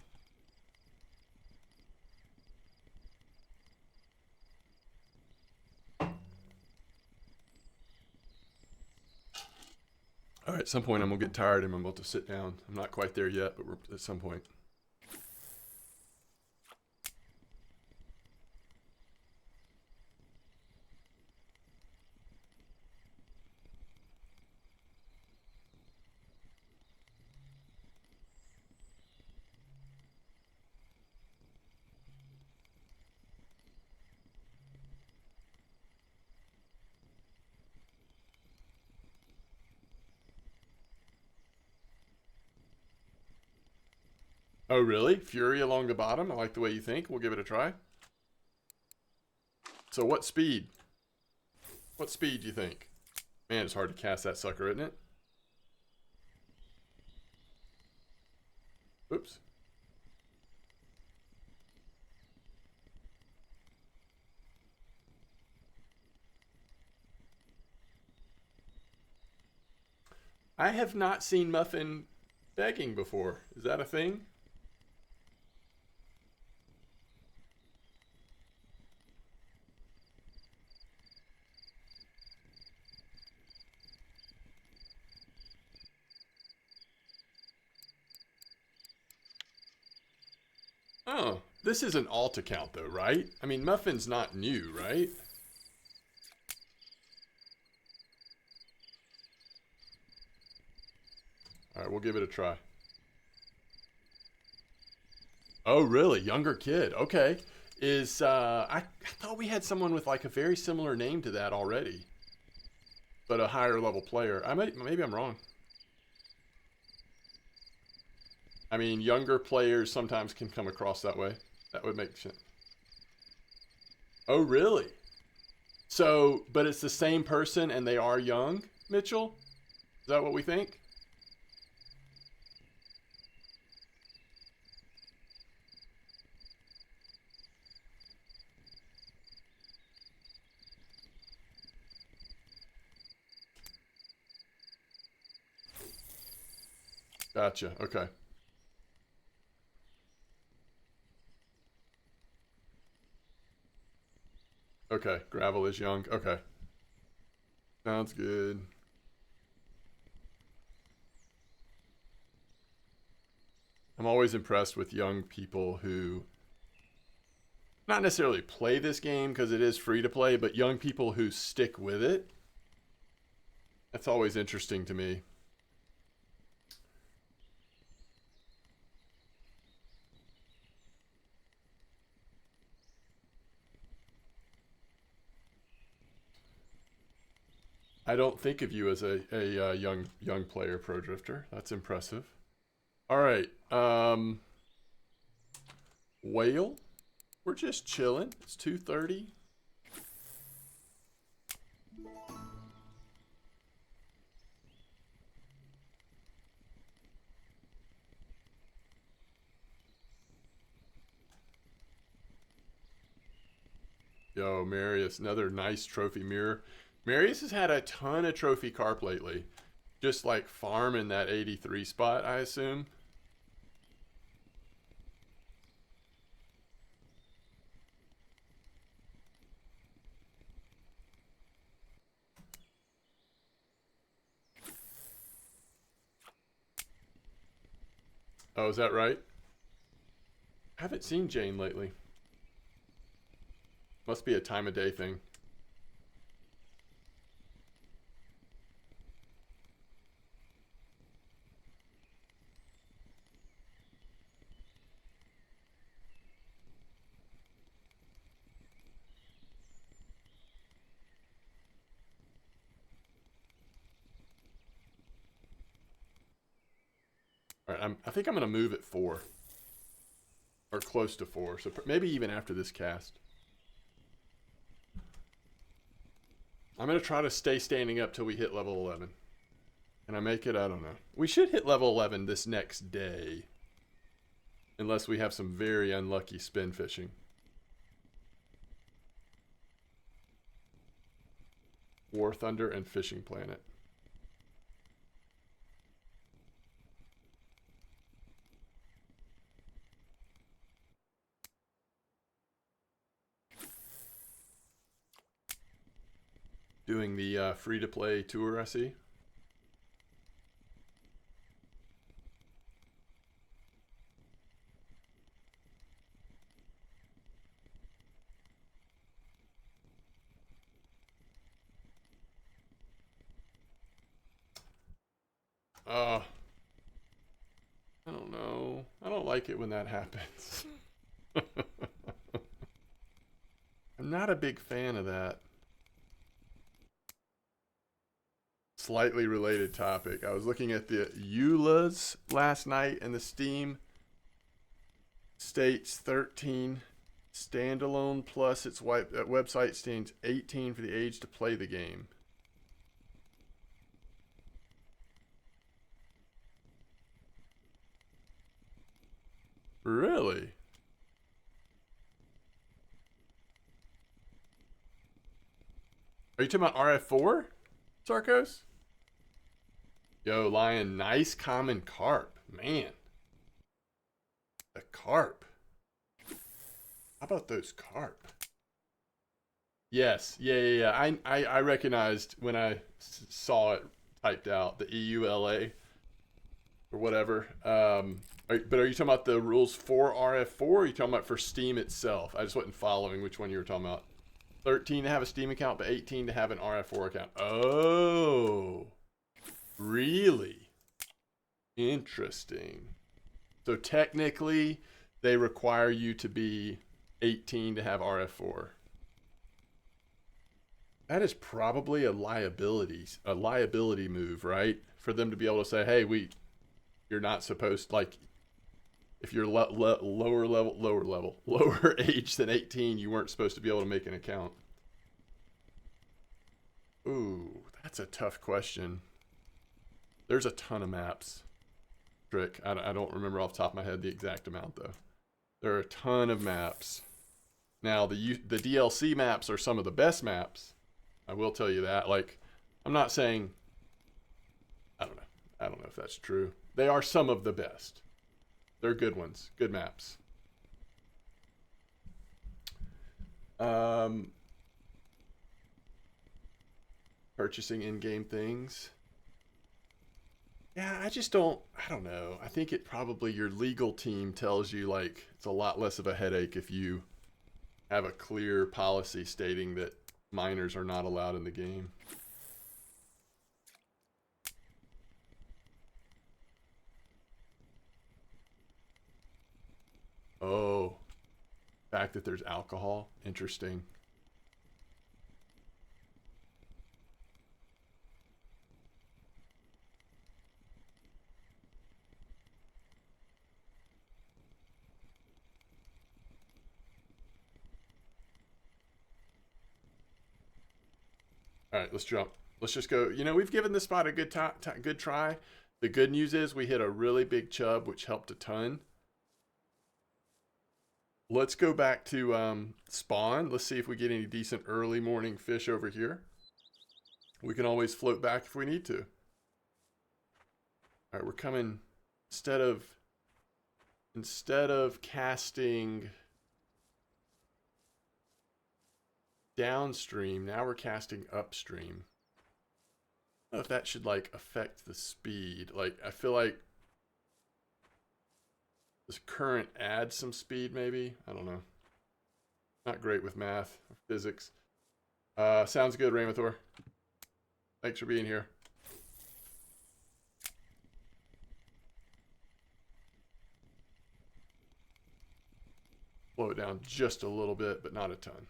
Alright, at some point I'm going to get tired and I'm about to sit down. I'm not quite there yet, but we're at some point. Oh, really? Fury along the bottom? I like the way you think. We'll give it a try. So what speed? What speed do you think? Man, it's hard to cast that sucker, isn't it? Oops. I have not seen Muffin begging before. Is that a thing? Oh, this is an alt account though, right? I mean, Muffin's not new, right? All right, we'll give it a try. Oh, really? Younger kid. Okay. I thought we had someone with like a very similar name to that already, but a higher level player. Maybe I'm wrong. I mean, younger players sometimes can come across that way. That would make sense. Oh, really? So, but it's the same person and they are young, Mitchell? Is that what we think? Gotcha. Okay. Okay. Gravel is young. Okay. Sounds good. I'm always impressed with young people who not necessarily play this game because it is free to play, but young people who stick with it. That's always interesting to me. I don't think of you as a young player, Pro Drifter. That's impressive. All right. Whale. We're just chilling. It's 2:30. Yo, Marius, another nice trophy mirror. Marius has had a ton of trophy carp lately. Just like farming that 83 spot, I assume. Oh, is that right? I haven't seen Jane lately. Must be a time of day thing. All right, I think I'm going to move at 4. Or close to 4. So maybe even after this cast. I'm going to try to stay standing up till we hit level 11. Can I make it? I don't know. We should hit level 11 this next day. Unless we have some very unlucky spin fishing. War Thunder and Fishing Planet. Doing the free-to-play tour, I see. I don't know. I don't like it when that happens. I'm not a big fan of that. Slightly related topic. I was looking at the EULAs last night, and the Steam states 13 standalone plus its website states 18 for the age to play the game. Really? Are you talking about RF4, Sarkos? Yo, Lion, nice common carp. Man. The carp. How about those carp? Yes. Yeah. I recognized when I saw it typed out, the EULA. or whatever. But are you talking about the rules for RF4, or are you talking about for Steam itself? I just wasn't following which one you were talking about. 13 to have a Steam account, but 18 to have an RF4 account. Oh, really? Interesting. So technically, they require you to be 18 to have RF4. That is probably a liability move, right? For them to be able to say, "Hey, you're not supposed, like, if you're lower age than 18, you weren't supposed to be able to make an account." Ooh, that's a tough question. There's a ton of maps. Trick. I don't remember off the top of my head the exact amount though. There are a ton of maps. Now the DLC maps are some of the best maps. I will tell you that. Like, I'm not saying, I don't know. I don't know if that's true. They are some of the best. They're good ones. Good maps. Purchasing in-game things. Yeah, I don't know. I think it probably, your legal team tells you, like, it's a lot less of a headache if you have a clear policy stating that minors are not allowed in the game. Oh, fact that there's alcohol. Interesting. All right, let's jump. Let's just go. You know, we've given this spot a good try. The good news is we hit a really big chub, which helped a ton. Let's go back to spawn. Let's see if we get any decent early morning fish over here. We can always float back if we need to. All right, we're coming. Instead of casting downstream, now we're casting upstream. I don't know if that should, like, affect the speed. Like, I feel like this current adds some speed, maybe. I don't know. Not great with math or physics. Sounds good, Ramathor. Thanks for being here. Slow it down just a little bit, but not a ton.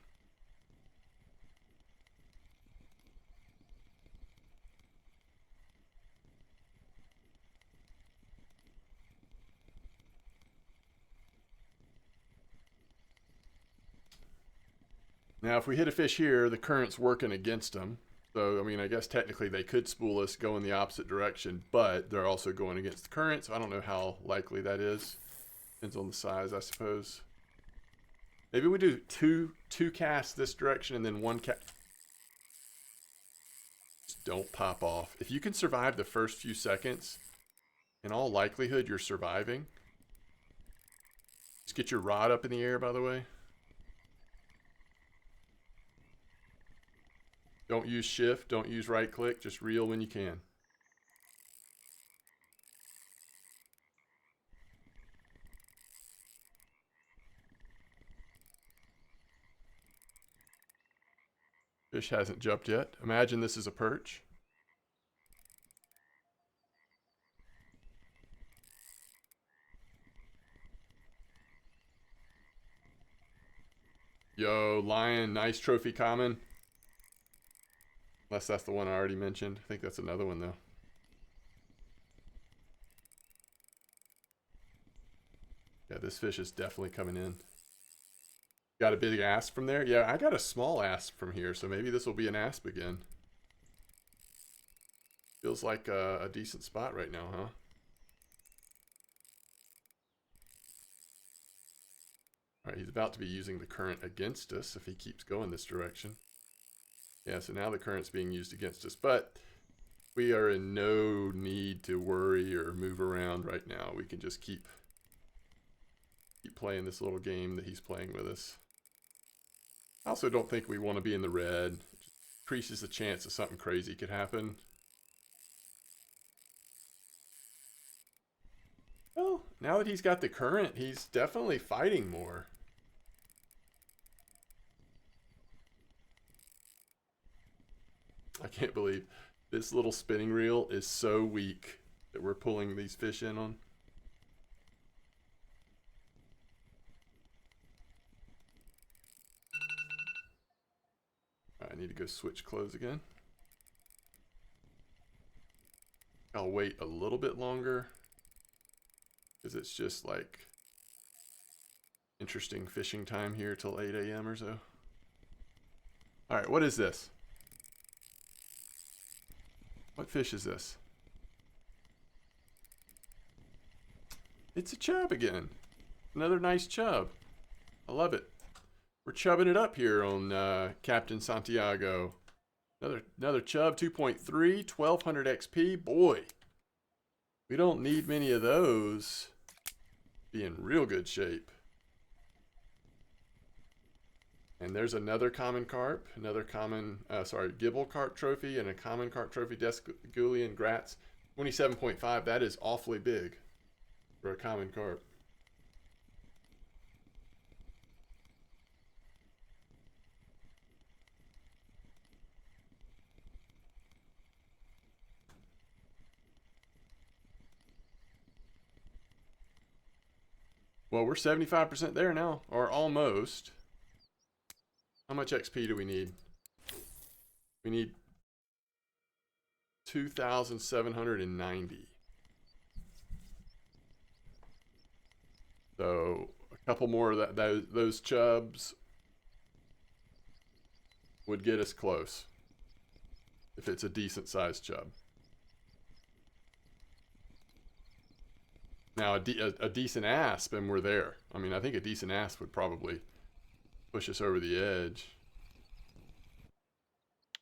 Now, if we hit a fish here, the current's working against them. So, I mean, I guess technically they could spool us, go in the opposite direction, but they're also going against the current, so I don't know how likely that is. Depends on the size, I suppose. Maybe we do two casts this direction and then one cast. Just don't pop off. If you can survive the first few seconds, in all likelihood, you're surviving. Just get your rod up in the air, by the way. Don't use shift, don't use right click, just reel when you can. Fish hasn't jumped yet. Imagine this is a perch. Yo, lion, nice trophy common. Unless that's the one I already mentioned. I think that's another one though. Yeah, this fish is definitely coming in. Got a big asp from there? Yeah, I got a small asp from here, so maybe this will be an asp again. Feels like a decent spot right now, huh? Alright, he's about to be using the current against us if he keeps going this direction. Yeah, so now the current's being used against us, but we are in no need to worry or move around right now. We can just keep playing this little game that he's playing with us. I also don't think we want to be in the red. It just increases the chance that something crazy could happen. Well, now that he's got the current, he's definitely fighting more. I can't believe this little spinning reel is so weak that we're pulling these fish in on. I need to go switch clothes again. I'll wait a little bit longer because it's just like interesting fishing time here till 8 a.m. or so. All right, what is this? What fish is this? It's a chub again. Another nice chub. I love it. We're chubbing it up here on Captain Santiago. Another chub, 2.3, 1200 XP. Boy, we don't need many of those. Be in real good shape. And there's another common carp, another common, Gibble carp trophy, and a common carp trophy, Desgulian Gratz. 27.5, that is awfully big for a common carp. Well, we're 75% there now, or almost. How much XP do we need? We need 2,790. So a couple more of those chubs would get us close if it's a decent sized chub. Now a decent asp and we're there. I mean, I think a decent asp would probably push us over the edge.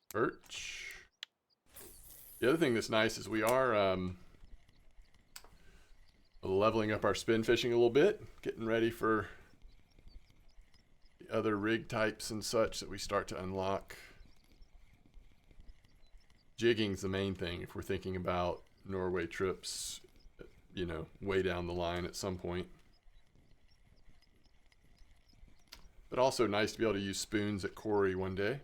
Perch. The other thing that's nice is we are leveling up our spin fishing a little bit, getting ready for the other rig types and such that we start to unlock. Jigging's the main thing if we're thinking about Norway trips, you know, way down the line at some point. But also nice to be able to use spoons at Quarry one day.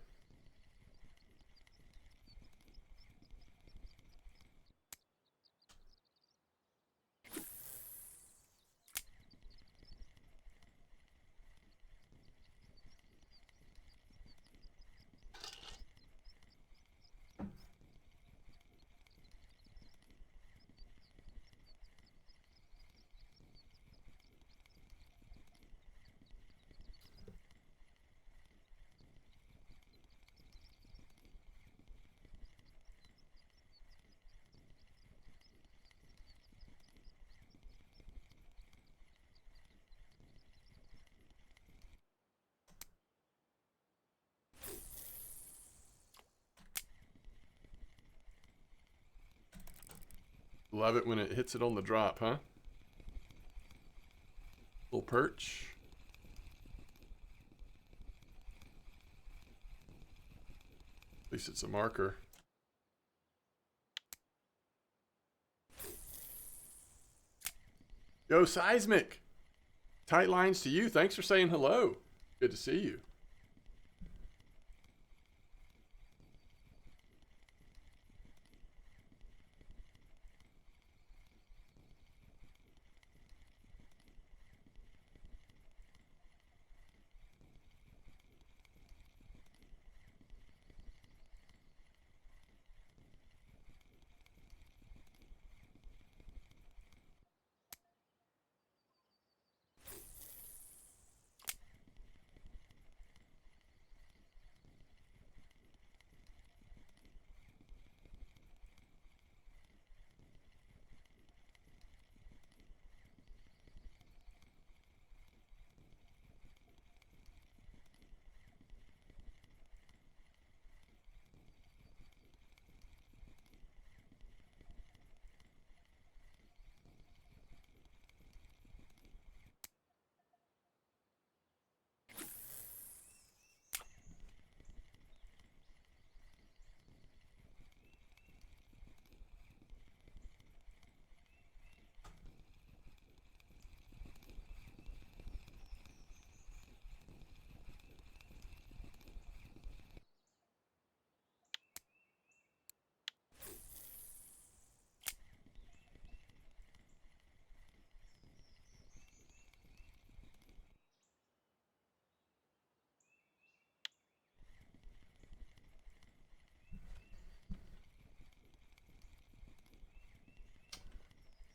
Love it when it hits it on the drop, huh? Little perch. At least it's a marker. Go Seismic! Tight lines to you. Thanks for saying hello. Good to see you.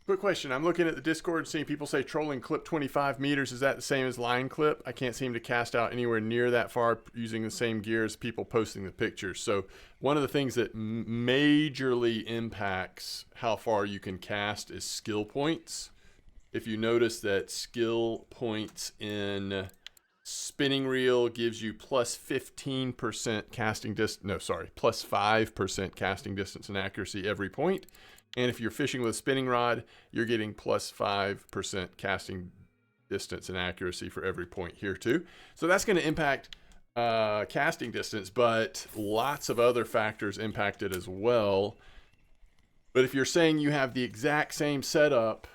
Quick question. I'm looking at the Discord and seeing people say trolling clip 25 meters. Is that the same as line clip? I can't seem to cast out anywhere near that far using the same gear as people posting the pictures. So one of the things that majorly impacts how far you can cast is skill points. If you notice that skill points in spinning reel gives you plus 15% casting distance, no, sorry, plus 5% casting distance and accuracy every point. And if you're fishing with a spinning rod, you're getting plus 5% casting distance and accuracy for every point here too. So that's going to impact casting distance, but lots of other factors impact it as well. But if you're saying you have the exact same setup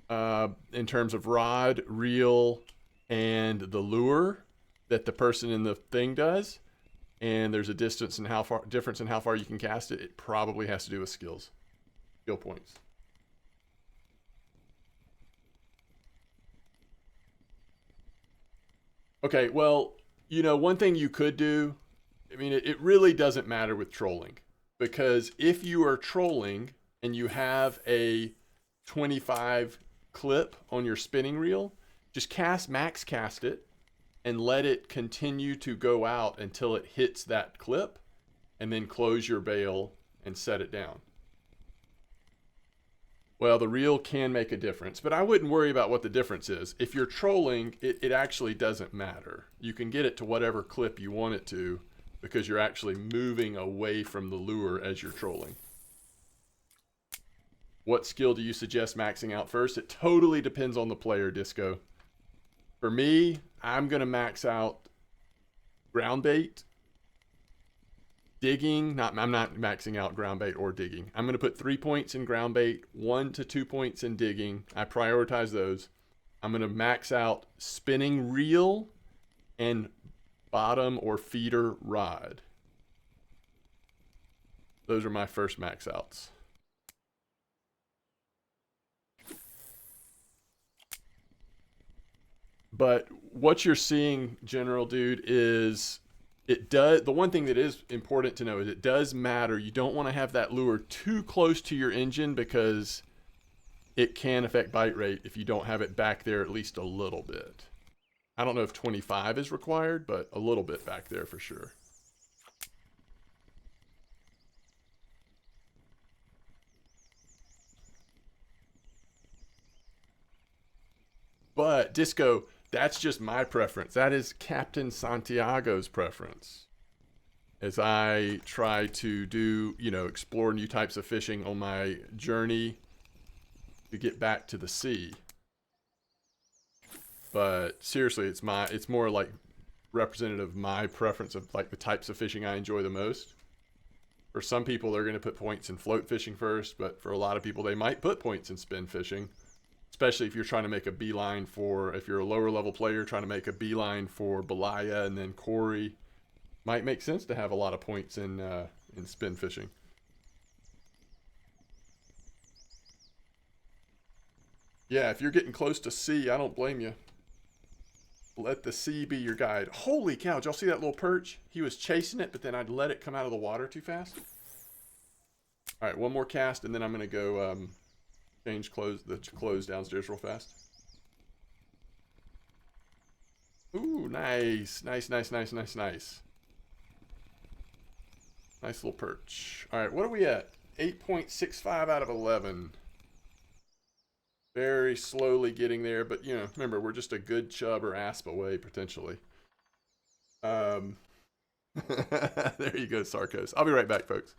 in terms of rod, reel, and the lure that the person in the thing does, and there's a difference in how far you can cast it, it probably has to do with skills. Skill points. Okay, well, you know, one thing you could do, I mean, it really doesn't matter with trolling, because if you are trolling and you have a 25 clip on your spinning reel, just max cast it and let it continue to go out until it hits that clip, and then close your bail and set it down. Well, the reel can make a difference, but I wouldn't worry about what the difference is. If you're trolling, it actually doesn't matter. You can get it to whatever clip you want it to because you're actually moving away from the lure as you're trolling. What skill do you suggest maxing out first? It totally depends on the player, Disco. For me, I'm going to max out ground bait. Digging, I'm not maxing out ground bait or digging. I'm going to put 3 points in ground bait, 1 to 2 points in digging. I prioritize those. I'm going to max out spinning reel and bottom or feeder rod. Those are my first max outs. But what you're seeing, General Dude, is the one thing that is important to know is it does matter. You don't want to have that lure too close to your engine because it can affect bite rate if you don't have it back there at least a little bit. I don't know if 25 is required, but a little bit back there for sure. But Disco, that's just my preference. That is Captain Santiago's preference. As I try to do, you know, explore new types of fishing on my journey to get back to the sea. But seriously, it's more like representative of my preference of like the types of fishing I enjoy the most. For some people, they're going to put points in float fishing first, but for a lot of people, they might put points in spin fishing. Especially if you're trying to make a beeline for, if you're a lower level player trying to make a beeline for Belaya and then Corey, might make sense to have a lot of points in spin fishing. Yeah, if you're getting close to sea, I don't blame you. Let the sea be your guide. Holy cow, did y'all see that little perch? He was chasing it, but then I'd let it come out of the water too fast. All right, one more cast, and then I'm going to go change the clothes downstairs real fast. Ooh, nice. Nice, nice, nice, nice, nice. Nice little perch. All right, what are we at? 8.65 out of 11. Very slowly getting there, but, you know, remember, we're just a good chub or asp away, potentially. There you go, Sarkos. I'll be right back, folks.